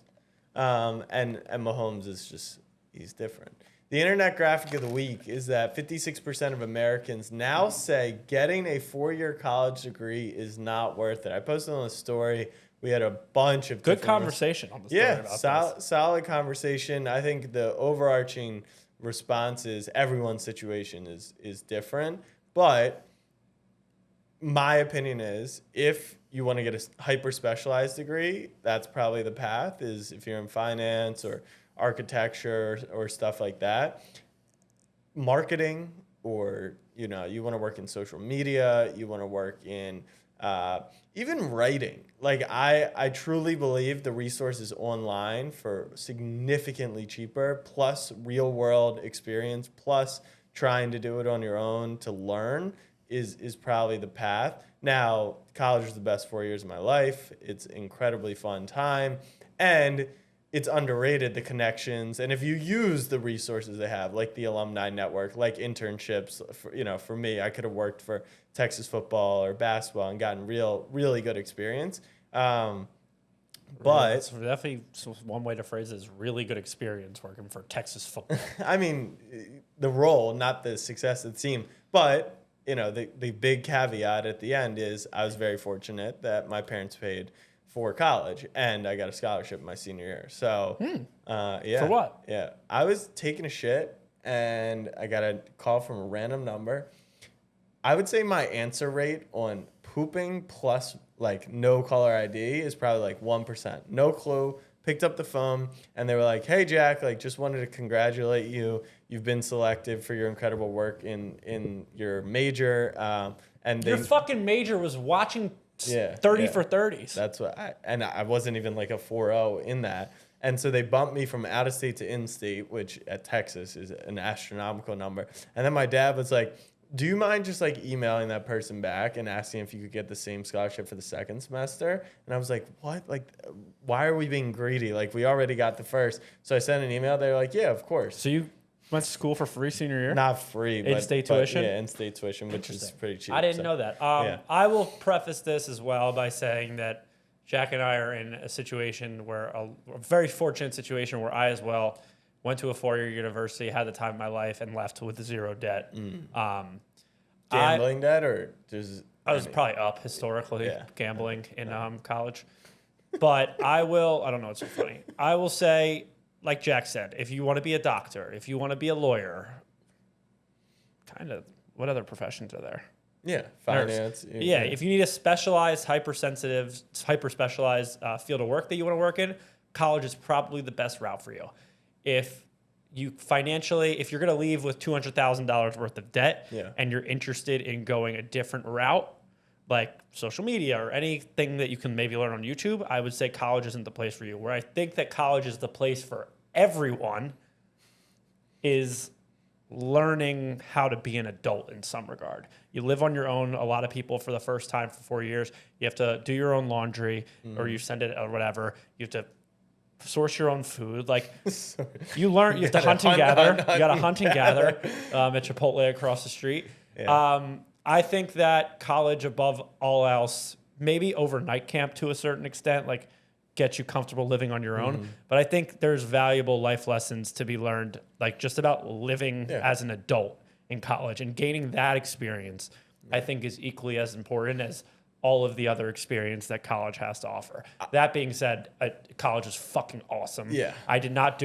And Mahomes is just, he's different. The internet graphic of the week is that 56% of Americans now say getting a 4-year college degree is not worth it. I posted on the story. We had a bunch of good conversation on the story about this. Solid conversation. I think the overarching response is everyone's situation is different. But my opinion is if you want to get a hyper specialized degree, that's probably the path, is if you're in finance or architecture or stuff like that. Marketing, or you want to work in social media, you want to work in even writing. Like I truly believe the resources online for significantly cheaper, plus real world experience, plus trying to do it on your own to learn is probably the path. Now, college was the best 4 years of my life. It's incredibly fun time, and it's underrated, the connections. And if you use the resources they have, like the alumni network, like internships, for me, I could have worked for Texas football or basketball and gotten really good experience. But that's definitely one way to phrase it is really good experience working for Texas football. I mean, the role, not the success of the team. But, the big caveat at the end is I was very fortunate that my parents paid for college, and I got a scholarship my senior year. So, yeah. For what? Yeah. I was taking a shit, and I got a call from a random number. I would say my answer rate on pooping plus, like, no caller ID is probably, like, 1%. No clue. Picked up the phone, and they were like, "Hey, Jack, like, just wanted to congratulate you. You've been selected for your incredible work in your major." And your fucking major was watching 30 for 30s. That's what I wasn't even like a 4.0 in that. And so they bumped me from out of state to in state, which at Texas is an astronomical number. And then my dad was like, "Do you mind just like emailing that person back and asking if you could get the same scholarship for the second semester?" And I was like, "What? Like, why are we being greedy? Like, we already got the first." So I sent an email. They were like, "Yeah, of course." So you went to school for free senior year? Not free, but in-state tuition? Yeah, in-state tuition, which is pretty cheap. I didn't know that. I will preface this as well by saying that Jack and I are in a situation where a very fortunate situation where I as well went to a 4-year university, had the time of my life, and left with 0 debt. Gambling debt, or just? I was probably up historically gambling in college. But I don't know what's so funny. I will say, like Jack said, if you want to be a doctor, if you want to be a lawyer, what other professions are there? Yeah, finance. Yeah, if you need a specialized, hyper-specialized field of work that you want to work in, college is probably the best route for you. If you're going to leave with $200,000 worth of debt and you're interested in going a different route, like social media or anything that you can maybe learn on YouTube, I would say college isn't the place for you. Where I think that college is the place for everyone is learning how to be an adult in some regard. You live on your own. A lot of people for the first time for 4 years, you have to do your own laundry or you send it or whatever. You have to source your own food. Like you have to hunt and gather. You got to hunt and gather at Chipotle across the street. Yeah. I think that college above all else, maybe overnight camp to a certain extent, like get you comfortable living on your own. But I think there's valuable life lessons to be learned, like just about living as an adult in college and gaining that experience, I think is equally as important as all of the other experience that college has to offer. That being said, college is fucking awesome. Yeah. I did not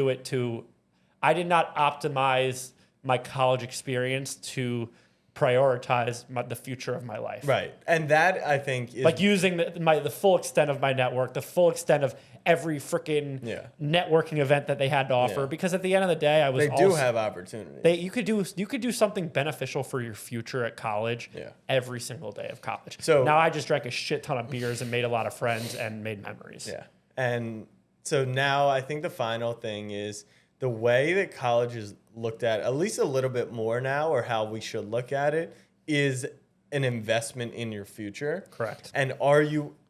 optimize my college experience to prioritize the future of my life. Right. And that, I think, is... like using the full extent of my network, the full extent of every freaking networking event that they had to offer. Because at the end of the day, they do have opportunities. You could do something beneficial for your future at college every single day of college. So now I just drank a shit ton of beers and made a lot of friends and made memories. Yeah. And so now I think the final thing is the way that college is looked at least a little bit more now, or how we should look at it, is an investment in your future. Correct. And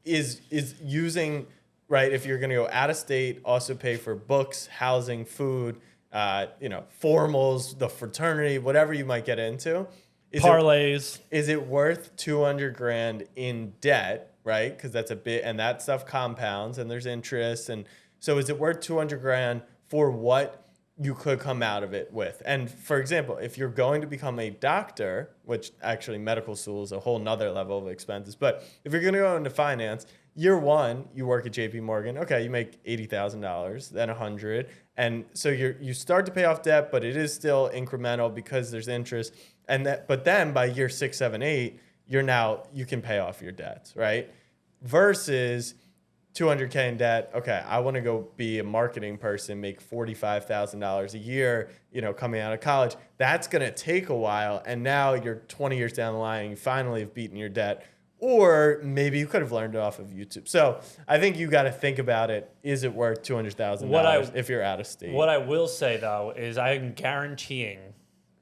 is using, right, if you're going to go out of state, also pay for books, housing, food, formals, the fraternity, whatever you might get into. Parlays. Is it worth $200,000 in debt, right? Because that's a bit, and that stuff compounds and there's interest. And so is it worth $200,000 for what you could come out of it with? And for example, if you're going to become a doctor, which actually medical school is a whole nother level of expenses, but if you're going to go into finance, year one, you work at JP Morgan. Okay, you make $80,000, then $100,000. And so you start to pay off debt, but it is still incremental because there's interest. But then by year 6, 7, 8, you can pay off your debts, right? Versus $200,000 in debt. Okay, I want to go be a marketing person, make $45,000 a year, coming out of college. That's going to take a while. And now you're 20 years down the line and you finally have beaten your debt. Or maybe you could have learned it off of YouTube. So I think you got to think about it. Is it worth $200,000 if you're out of state? What I will say, though, is I'm guaranteeing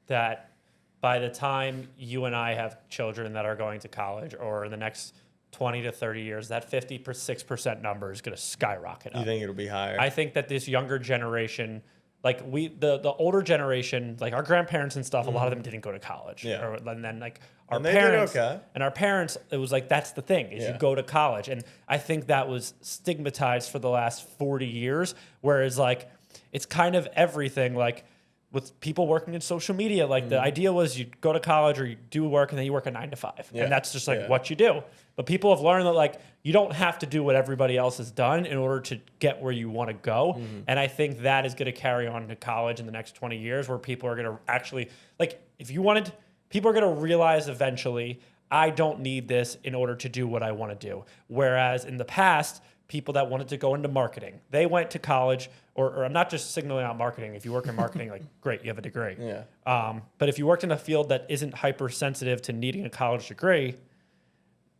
that by the time you and I have children that are going to college, or in the next 20 to 30 years, that 56% number is going to skyrocket up. You think it'll be higher? I think that this younger generation, like the older generation, like our grandparents and stuff, a lot of them didn't go to college. Yeah. And then like our parents, and our parents, it was like, that's the thing, is you go to college. And I think that was stigmatized for the last 40 years. Whereas like, it's kind of everything, like with people working in social media, like the idea was you go to college or you do work and then you work a 9 to 5. And that's just like what you do. But people have learned that like you don't have to do what everybody else has done in order to get where you want to go. And I think that is going to carry on to college in the next 20 years, where people are going to actually, like, people are going to realize eventually, I don't need this in order to do what I want to do. Whereas in the past, people that wanted to go into marketing, they went to college, or I'm not just signaling out marketing. If you work in marketing, like, great, you have a degree. But if you worked in a field that isn't hypersensitive to needing a college degree,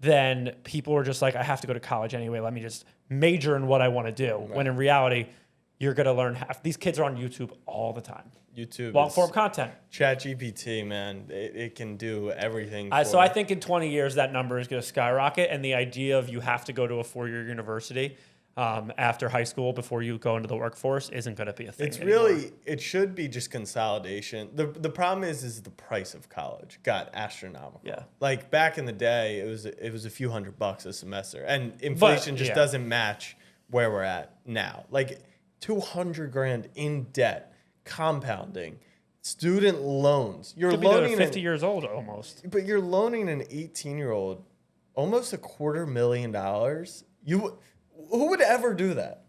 then people are just like, I have to go to college anyway. Let me just major in what I want to do. Right. When in reality, you're going to learn these kids are on YouTube all the time. YouTube, long form content. ChatGPT, man, it can do everything. So I think in 20 years that number is going to skyrocket, and the idea of you have to go to a 4-year university after high school before you go into the workforce isn't going to be a thing. It should be just consolidation. The problem is the price of college got astronomical. Yeah, like back in the day, it was a few $100 a semester, and inflation doesn't match where we're at now. Like $200,000 in debt. Compounding, student loans. You're loaning 50 years old almost. But you're loaning an 18-year-old almost $250,000. Who would ever do that?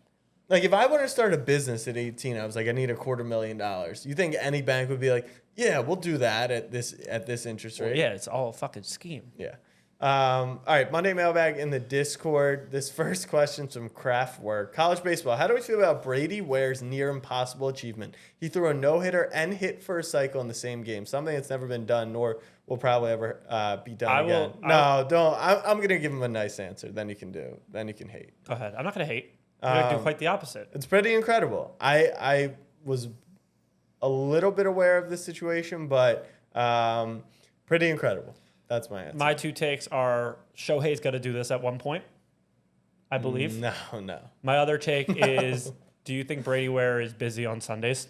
Like if I wanted to start a business at 18, I was like, I need $250,000. You think any bank would be like, yeah, we'll do that at this interest rate? Well, yeah, it's all a fucking scheme. Yeah. All right, Monday Mailbag in the Discord. This first question's from Craftwork. College baseball. How do we feel about Brady Ware's near impossible achievement? He threw a no-hitter and hit for a cycle in the same game, something that's never been done, nor will probably ever be done again. Don't. I'm going to give him a nice answer. Then you can hate. Go ahead. I'm not going to hate. I'm going to do quite the opposite. It's pretty incredible. I was a little bit aware of this situation, but pretty incredible. That's my answer. My two takes are Shohei's got to do this at one point, I believe. No. My other take is, do you think Brady Ware is busy on Sundays?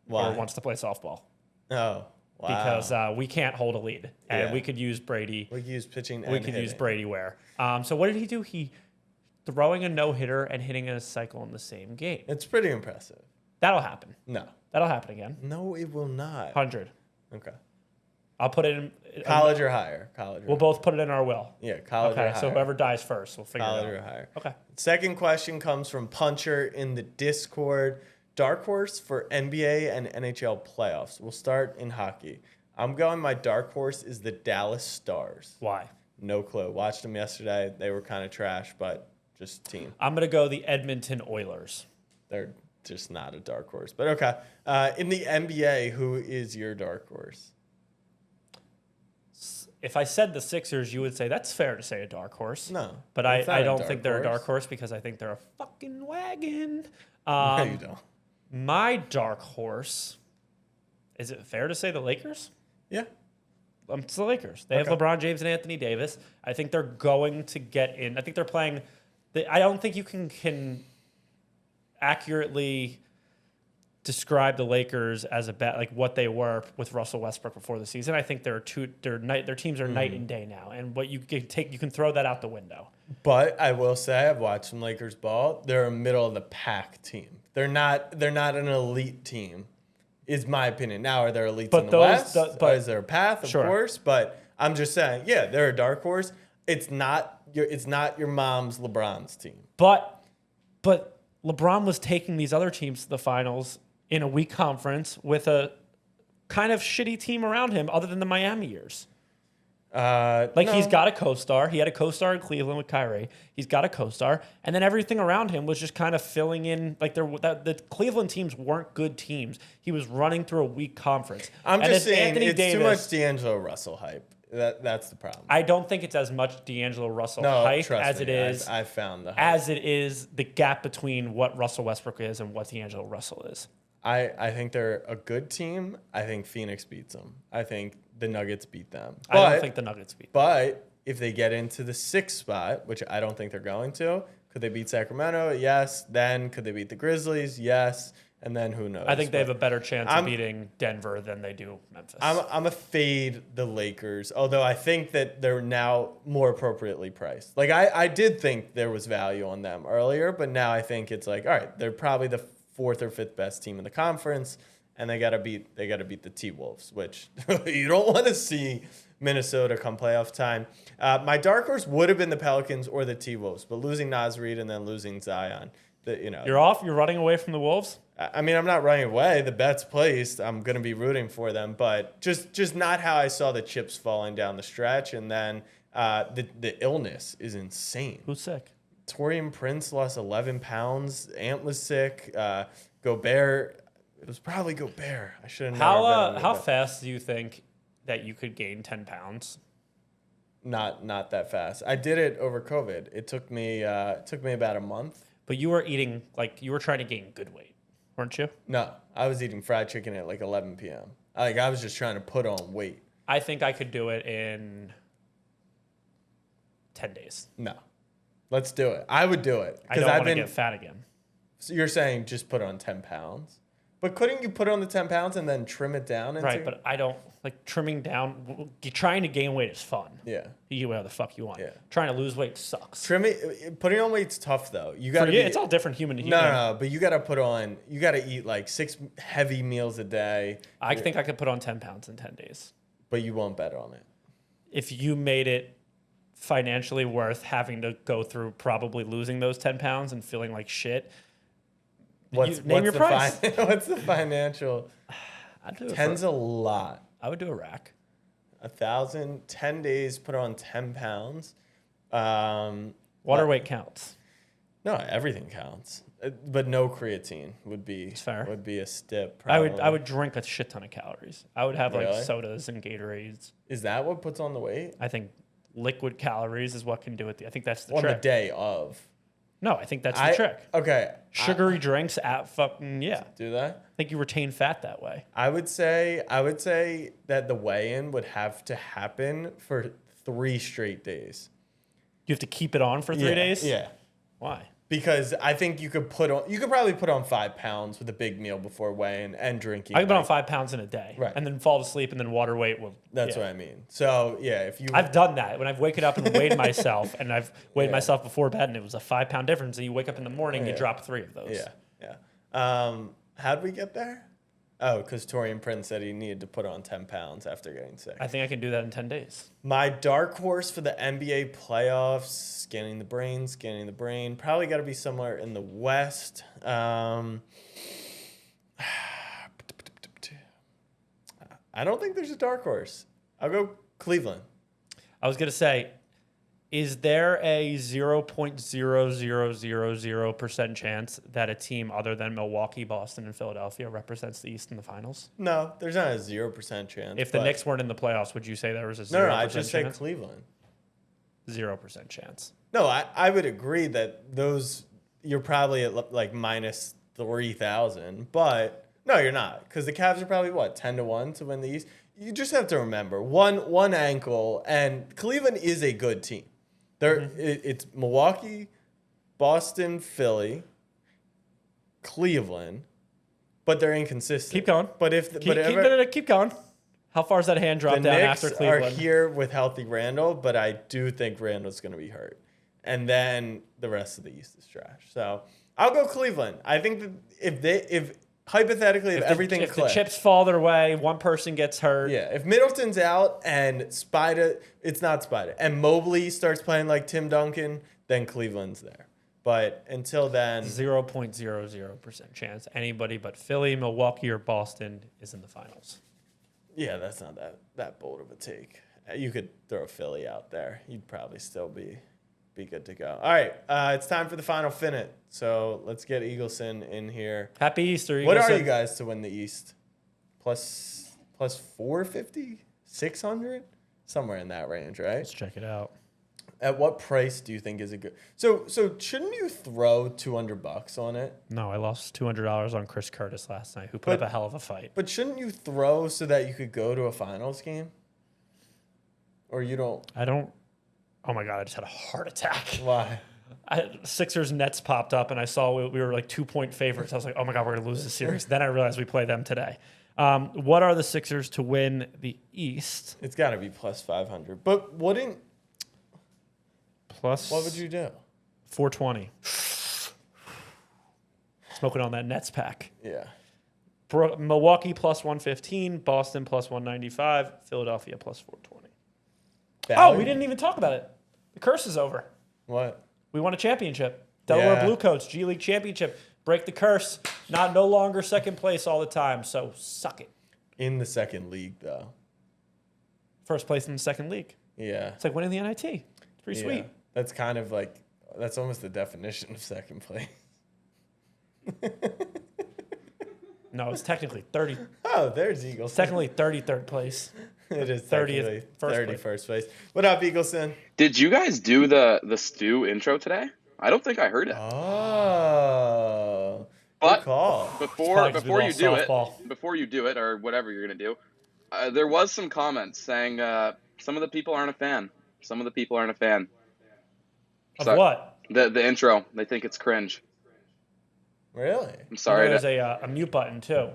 Why? Or wants to play softball? Oh, wow. Because we can't hold a lead, and we could use Brady. We could use pitching. We could use Brady Ware. So what did he do? He throwing a no-hitter and hitting a cycle in the same game. It's pretty impressive. That'll happen. No. That'll happen again. No, it will not. 100. Okay. I'll put it in. College or higher. We'll both put it in our will. Yeah, college or higher. Okay, so whoever dies first, we'll figure college it out. College or higher. Okay. Second question comes from Puncher in the Discord. Dark horse for NBA and NHL playoffs. We'll start in hockey. I'm going, my dark horse is the Dallas Stars. Why? No clue. Watched them yesterday. They were kind of trash, but just team. I'm going to go the Edmonton Oilers. They're just not a dark horse, but okay. In the NBA, who is your dark horse? If I said the Sixers, you would say that's fair to say a dark horse. No. But I don't think they're a dark horse because I think they're a fucking wagon. No, you don't. My dark horse, is it fair to say the Lakers? Yeah. It's the Lakers. They have LeBron James and Anthony Davis. I think they're going to get in. I think they're playing. I don't think you can accurately describe the Lakers as like what they were with Russell Westbrook before the season. I think their teams are night and day now, and what you can throw that out the window. But I will say I've watched some Lakers ball. They're a middle of the pack team. They're not an elite team, is my opinion. Now, are there elites in the West? Is there a path? Of course. But I'm just saying, yeah, they're a dark horse. It's not your mom's LeBron's team. But LeBron was taking these other teams to the finals in a weak conference with a kind of shitty team around him other than the Miami years. He's got a co-star. He had a co-star in Cleveland with Kyrie. He's got a co-star. And then everything around him was just kind of filling in. Like the Cleveland teams weren't good teams. He was running through a weak conference. I'm just saying it's too much D'Angelo Russell hype. That's the problem. I don't think it's as much D'Angelo Russell hype as it is. I found the hype. As it is the gap between what Russell Westbrook is and what D'Angelo Russell is. I think they're a good team. I think Phoenix beats them. I think the Nuggets beat them. I don't think the Nuggets beat them. But if they get into the 6th spot, which I don't think they're going to, could they beat Sacramento? Yes. Then could they beat the Grizzlies? Yes. And then who knows? I think they have a better chance of beating Denver than they do Memphis. I'm a fade the Lakers, although I think that they're now more appropriately priced. Like I did think there was value on them earlier, but now I think it's like, all right, they're probably the 4th or 5th best team in the conference, and they gotta beat the T-Wolves, which you don't want to see Minnesota come playoff time. My dark horse would have been the Pelicans or the T-Wolves, but losing Naz Reid and then losing Zion, you're off. You're running away from the Wolves. I mean, I'm not running away. The bet's placed. I'm gonna be rooting for them, but just not how I saw the chips falling down the stretch. And then the illness is insane. Who's sick? Torian Prince lost 11 pounds. Ant was sick. Gobert. It was probably Gobert. I should have known. How fast do you think that you could gain 10 pounds? Not that fast. I did it over COVID. It took me about a month. But you were eating, you were trying to gain good weight, weren't you? No, I was eating fried chicken at 11 p.m. I was just trying to put on weight. I think I could do it in 10 days. No. Let's do it. I would do it. I don't want to get fat again. So you're saying just put on 10 pounds? But couldn't you put on the 10 pounds and then trim it down? Right, but I don't trimming down. Trying to gain weight is fun. Yeah. You eat whatever the fuck you want. Yeah. Trying to lose weight sucks. Putting on weight's tough though. You got to. It's all different human to human. No, but you got to You got to eat 6 heavy meals a day. I think I could put on 10 pounds in 10 days. But you won't bet on it. If you made it financially worth having to go through probably losing those 10 pounds and feeling like shit. Name your price. What's the financial? I'd do 10's a lot. I would do a rack. 1,000, 10 days, put on 10 pounds. Water weight counts. No, everything counts. But no creatine would be fair. Would be a stip. I would drink a shit ton of calories. I would have like Really? sodas and Gatorades. Is that what puts on the weight? I think liquid calories is what can do it. I think that's the On trick. the day of. No, I think that's the trick. Okay. Sugary drinks at fucking Do that? I think you retain fat that way. I would say that the weigh-in would have to happen for 3 straight days. You have to keep it on for 3 days? Yeah. Why? Because I think you could probably put on 5 pounds with a big meal before weighing and drinking. I can put on 5 pounds in a day, right, and then fall asleep, and then water weight will. That's what I mean. So yeah, I've done that when I've waken up and weighed myself, and I've weighed myself before bed, and it was a 5 pound difference. And you wake up in the morning, you drop 3 of those. Yeah. How'd we get there? Oh, because Torian Prince said he needed to put on 10 pounds after getting sick. I think I can do that in 10 days. My dark horse for the NBA playoffs, scanning the brain, probably got to be somewhere in the West. I don't think there's a dark horse. I'll go Cleveland. I was going to say, is there a 0.0000% chance that a team other than Milwaukee, Boston, and Philadelphia represents the East in the finals? No, there's not a 0% chance. If the Knicks weren't in the playoffs, would you say there was a 0% No, I just chance? said Cleveland. 0% chance. No, I would agree that those, you're probably at like minus 3,000, but no, you're not. Because the Cavs are probably, 10-1 to win the East? You just have to remember, one ankle, and Cleveland is a good team. It's Milwaukee, Boston, Philly, Cleveland, but they're inconsistent. Keep going. But Keep going. How far is that hand drop down after Cleveland? The Knicks are here with healthy Randall, but I do think Randall's going to be hurt. And then the rest of the East is trash. So I'll go Cleveland. I think that if hypothetically, if everything if clicked, the chips fall their way, one person gets hurt. Yeah, if Middleton's out and it's not Spider, and Mobley starts playing like Tim Duncan, then Cleveland's there. But until then, 0.00% chance anybody but Philly, Milwaukee, or Boston is in the finals. Yeah, that's not that bold of a take. You could throw Philly out there. You'd probably still be good to go. All right, it's time for the final finite. So let's get Eagleson in here. Happy Easter, Eagleson. What are you guys to win the East? Plus 450? 600? Somewhere in that range, right? Let's check it out. At what price do you think is a good? So shouldn't you throw $200 on it? No, I lost $200 on Chris Curtis last night, who put up a hell of a fight. But shouldn't you throw so that you could go to a finals game? Or you don't? I don't. Oh my God, I just had a heart attack. Why? Sixers Nets popped up, and I saw we were like 2-point favorites. I was like, oh my God, we're going to lose the series. Then I realized we play them today. What are the Sixers to win the East? It's got to be plus 500. But wouldn't... Plus... What would you do? 420. Smoking on that Nets pack. Yeah. Milwaukee plus 115, Boston plus 195, Philadelphia plus 420. Oh, we didn't even talk about it. The curse is over. What? We won a championship. Delaware Blue Coats, G League championship. Break the curse. No longer second place all the time, so suck it. In the second league, though. First place in the second league. Yeah. It's like winning the NIT. It's pretty sweet. That's kind of like, that's almost the definition of second place. No, it's technically 30. Oh, there's Eagles. It's technically 33rd place. It is 30th, 31st place. What up, Eagleson? Did you guys do the Stu intro today? I don't think I heard it. Oh, but good call. Before you do it, or whatever you're gonna do, there was some comments saying some of the people aren't a fan. Of what? The intro. They think it's cringe. Really? I'm sorry. There's a mute button too.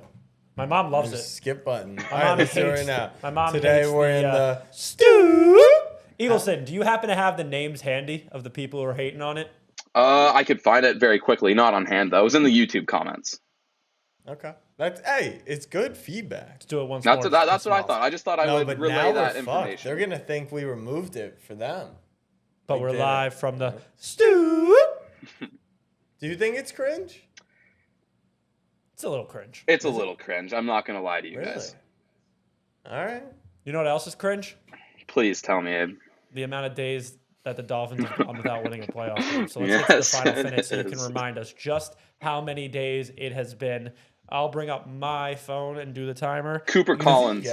My mom loves it. Skip button. My All right, mom let's do it hates, right now. My mom Today hates we're in the Stu. Eagleson, do you happen to have the names handy of the people who are hating on it? I could find it very quickly. Not on hand though. It was in the YouTube comments. Okay. It's good feedback. Let's do it once more. That's what I thought. I just thought I would relay that information. They're gonna think we removed it for them. But we're live from the Stu. Do you think it's cringe? It's a little cringe. It's a little cringe. I'm not gonna lie to you guys. All right. You know what else is cringe? Please tell me, Abe. The amount of days that the Dolphins have gone without winning a playoff game. So let's get to the final finish so you can remind us just how many days it has been. I'll bring up my phone and do the timer. Cooper Collins,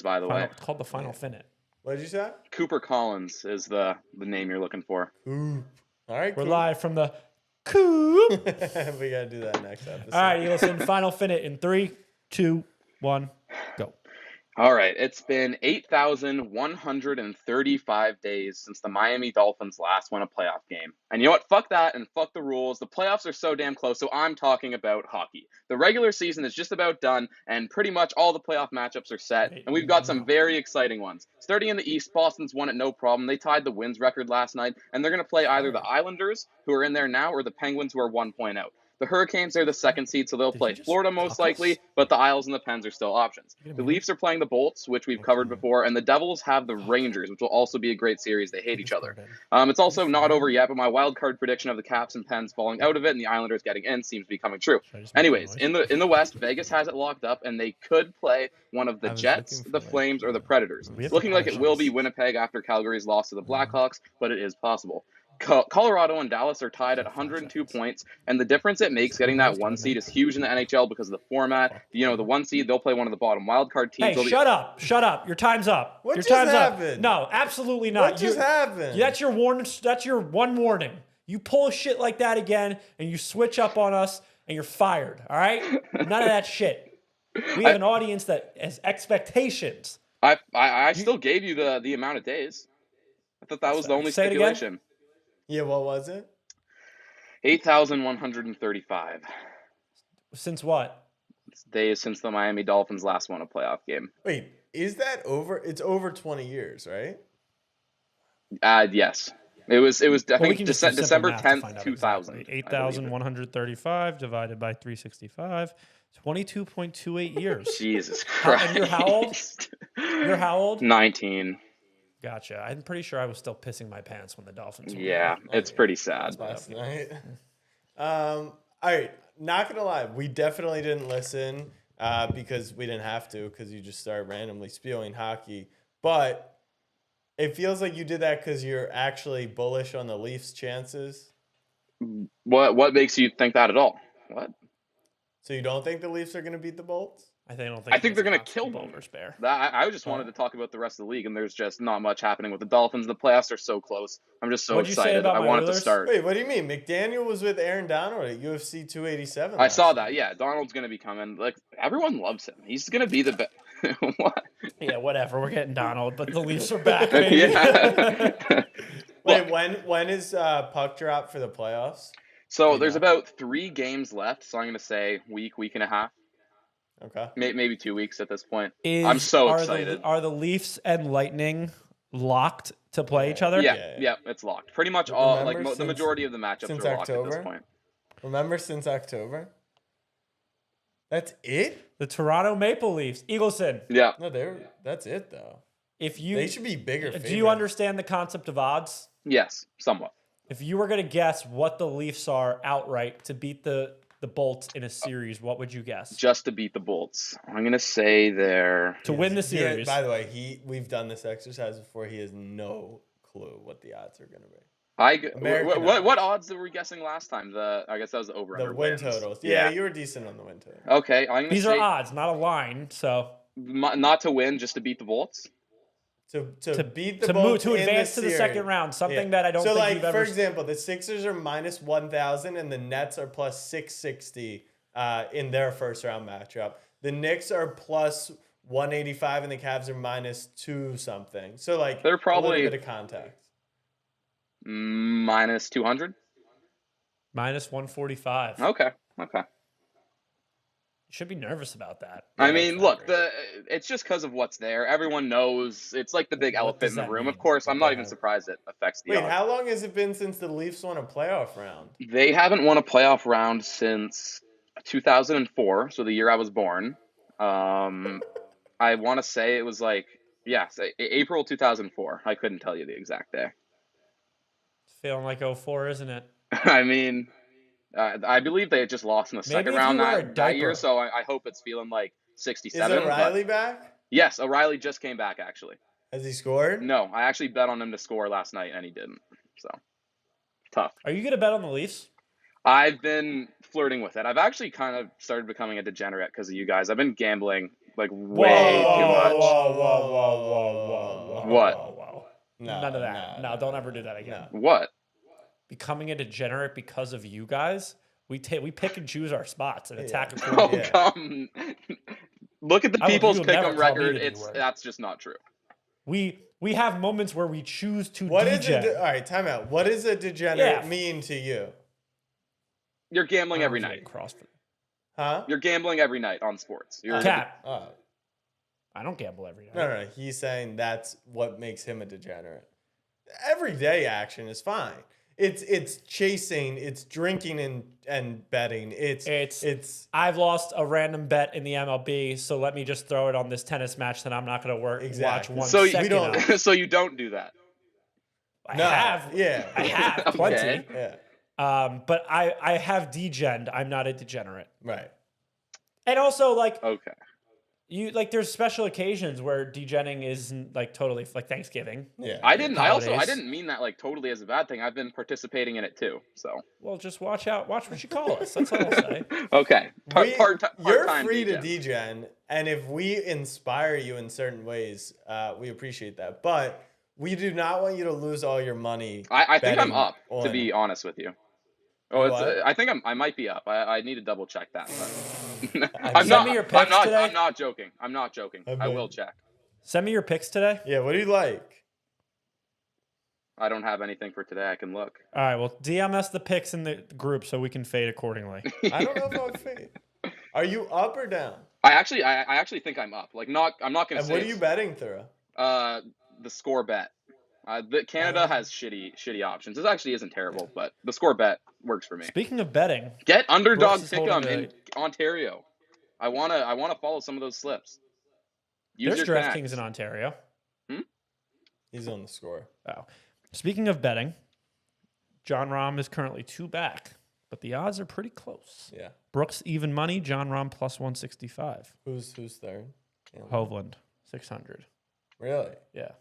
by the way. It's called the final finish. What did you say? Cooper Collins is the name you're looking for. All right, we're live from the coop. We gotta do that next episode. All right, you listen. Final finish in 3, 2, 1, go. All right, it's been 8,135 days since the Miami Dolphins last won a playoff game. And you know what? Fuck that and fuck the rules. The playoffs are so damn close, so I'm talking about hockey. The regular season is just about done, and pretty much all the playoff matchups are set, and we've got some very exciting ones. Starting in the East, Boston's won it no problem. They tied the wins record last night, and they're going to play either the Islanders, who are in there now, or the Penguins, who are 1 point out. The Hurricanes are the second seed, so they'll play Florida most likely, but the Isles and the Pens are still options. The Leafs are playing the Bolts, which we've covered before, and the Devils have the Rangers, which will also be a great series. They hate each other. It's also not over yet, but my wild card prediction of the Caps and Pens falling out of it and the Islanders getting in seems to be coming true. Anyways, in the West, Vegas has it locked up, and they could play one of the Jets, the Flames, or the Predators. Looking like it will be Winnipeg after Calgary's loss to the Blackhawks, but it is possible. Colorado and Dallas are tied at 102 points, and the difference it makes getting that 1 seed is huge in the NHL because of the format. You know, the 1 seed, they'll play one of the bottom wildcard teams. Hey, shut up. Your time's up. What your just time's happened? Up. No, absolutely not. What just happened? That's your warning. That's your one warning. You pull shit like that again, and you switch up on us, and you're fired. All right? None of that shit. We have an audience that has expectations. I still gave you the amount of days. I thought that was the only stipulation. Yeah, what was it? 8,135. Since what? It's days since the Miami Dolphins last won a playoff game. Wait, is that over? It's over 20 years, right? Yes. It was I think December 10th, 2000. 8,135 divided by 365. 22.28 years. Jesus Christ. And you're how old? You're how old? 19. Gotcha. I'm pretty sure I was still pissing my pants when the Dolphins won. Yeah, it's pretty sad. Last night. All right, not gonna lie, we definitely didn't listen because we didn't have to because you just started randomly spewing hockey. But it feels like you did that because you're actually bullish on the Leafs' chances. What makes you think that at all? What? So you don't think the Leafs are gonna beat the Bolts? I think they're going to kill them. I just wanted to talk about the rest of the league, and there's just not much happening with the Dolphins. The playoffs are so close. I'm just so excited. I want it to start. Wait, what do you mean? McDaniel was with Aaron Donald at UFC 287. I saw that. Yeah, Donald's going to be coming. Like, everyone loves him. He's going to be the best. What? Yeah, whatever. We're getting Donald, but the Leafs are back. Yeah. Wait, when is puck drop for the playoffs? So there's about 3 games left. So I'm going to say week and a half. Okay. Maybe 2 weeks at this point. I'm so excited. Are the Leafs and Lightning locked to play each other? Yeah, it's locked. Pretty much all, the majority of the matchups are locked at this point. Remember since October? That's it? The Toronto Maple Leafs. Eagleson. Yeah. No, that's it, though. They should be bigger favorites. Do you understand the concept of odds? Yes, somewhat. If you were going to guess what the Leafs are outright to beat the Bolts in a series, what would you guess? Just to beat the Bolts. I'm going to say they're... To win the series. By the way, we've done this exercise before. He has no clue what the odds are going to be. What odds were we guessing last time? I guess that was the over-under. The win totals. Yeah, you were decent on the win total. Okay. These are odds, not a line, so... Not to win, just to beat the Bolts? To beat the Bolts to advance to the second round, something that I don't think you've ever... for example, the Sixers are minus 1,000 and the Nets are plus 660 in their first round matchup. The Knicks are plus 185 and the Cavs are minus 2 something. So they're probably a little bit of context. Minus 200? Minus 145. Okay. You should be nervous about that. I mean, look, it's just because of what's there. Everyone knows. It's like the big elephant in the room. Of course, I'm not even surprised it affects the odds. Wait, how long has it been since the Leafs won a playoff round? They haven't won a playoff round since 2004, so the year I was born. I want to say it was April 2004. I couldn't tell you the exact day. It's feeling like 04, isn't it? I mean... I believe they had just lost in the second round that year, so I hope it's feeling like 67. Is O'Reilly back? Yes, O'Reilly just came back, actually. Has he scored? No, I actually bet on him to score last night, and he didn't. So, tough. Are you going to bet on the Leafs? I've been flirting with it. I've actually kind of started becoming a degenerate because of you guys. I've been gambling like way too much. Whoa. What? No, None of that. No, don't ever do that again. No. What? Becoming a degenerate because of you guys? We pick and choose our spots and attack Oh, accordingly. come. Look at the people's you'll never pick'em call me record. the B word. That's just not true. We have moments where we choose to What is degen. it? All right, time out. What does a degenerate mean to you? You're gambling every night. Huh? You're gambling every night on sports. You're Cat. I don't gamble every night. No. He's saying that's what makes him a degenerate. Everyday action is fine. It's chasing, it's drinking and betting. It's I've lost a random bet in the MLB, so let me just throw it on this tennis match that I'm not going to watch one so second of. So you don't do that. I have plenty. Okay. Yeah. But I have degened. I'm not a degenerate. Right. And also, like, Okay. there's special occasions where degenning is like totally like Thanksgiving. Yeah. I didn't Holidays. mean that like totally as a bad thing. I've been participating in it too. So. Well, just watch what you call us. That's all I'll say. Okay. You're free to degen, and if we inspire you in certain ways, we appreciate that. But we do not want you to lose all your money. I think I'm up, to be honest with you. Oh, I think I might be up. I need to double check that. But Send me your picks today. I'm not joking. I will check. Send me your picks today. Yeah, what do you like? I don't have anything for today. I can look. All right, well, DM us the picks in the group so we can fade accordingly. I don't know if I'll fade. Are you up or down? I actually think I'm up. Like I'm not gonna. And say what are you betting through? The score bet. Canada has shitty options. This actually isn't terrible, but the score bet works for me. Speaking of betting, get underdog Brooks is pick'em holding in Ontario. I wanna follow some of those slips. There's DraftKings in Ontario. He's on the score. Oh, speaking of betting, John Rahm is currently 2 back, but the odds are pretty close. Yeah. Brooks even money, John Rahm plus 165. Who's third? Hovland 600. Really? Yeah.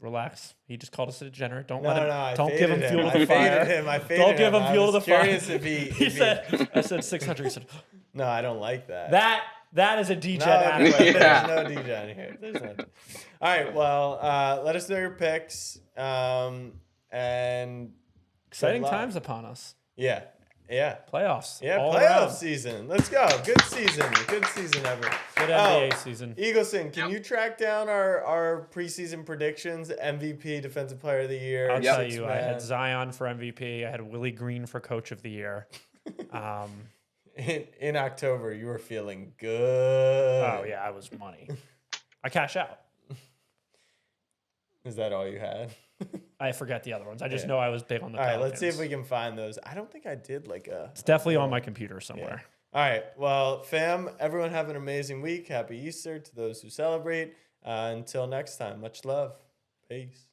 Relax. He just called us a degenerate. Don't give him fuel to the fire. Don't give him fuel to the fire. He said, I said 600. He said, no, I don't like that. That is a degen. There's no degen here. All right. Well, let us know your picks. And exciting times upon us. Yeah. Playoffs. Yeah, all playoff around. season. Let's go. Good season ever. Good NBA season. Eagleson, can you track down our preseason predictions? MVP, Defensive Player of the Year. I'll tell you, I had Zion for MVP. I had Willie Green for Coach of the Year. In October, you were feeling good. Oh, yeah, I was money. I cash out. Is that all you had? I forget the other ones. I just know I was big on the Pelicans. All right, let's see if we can find those. I don't think I did It's definitely on my computer somewhere. Yeah. All right. Well, fam, everyone have an amazing week. Happy Easter to those who celebrate. Until next time, much love. Peace.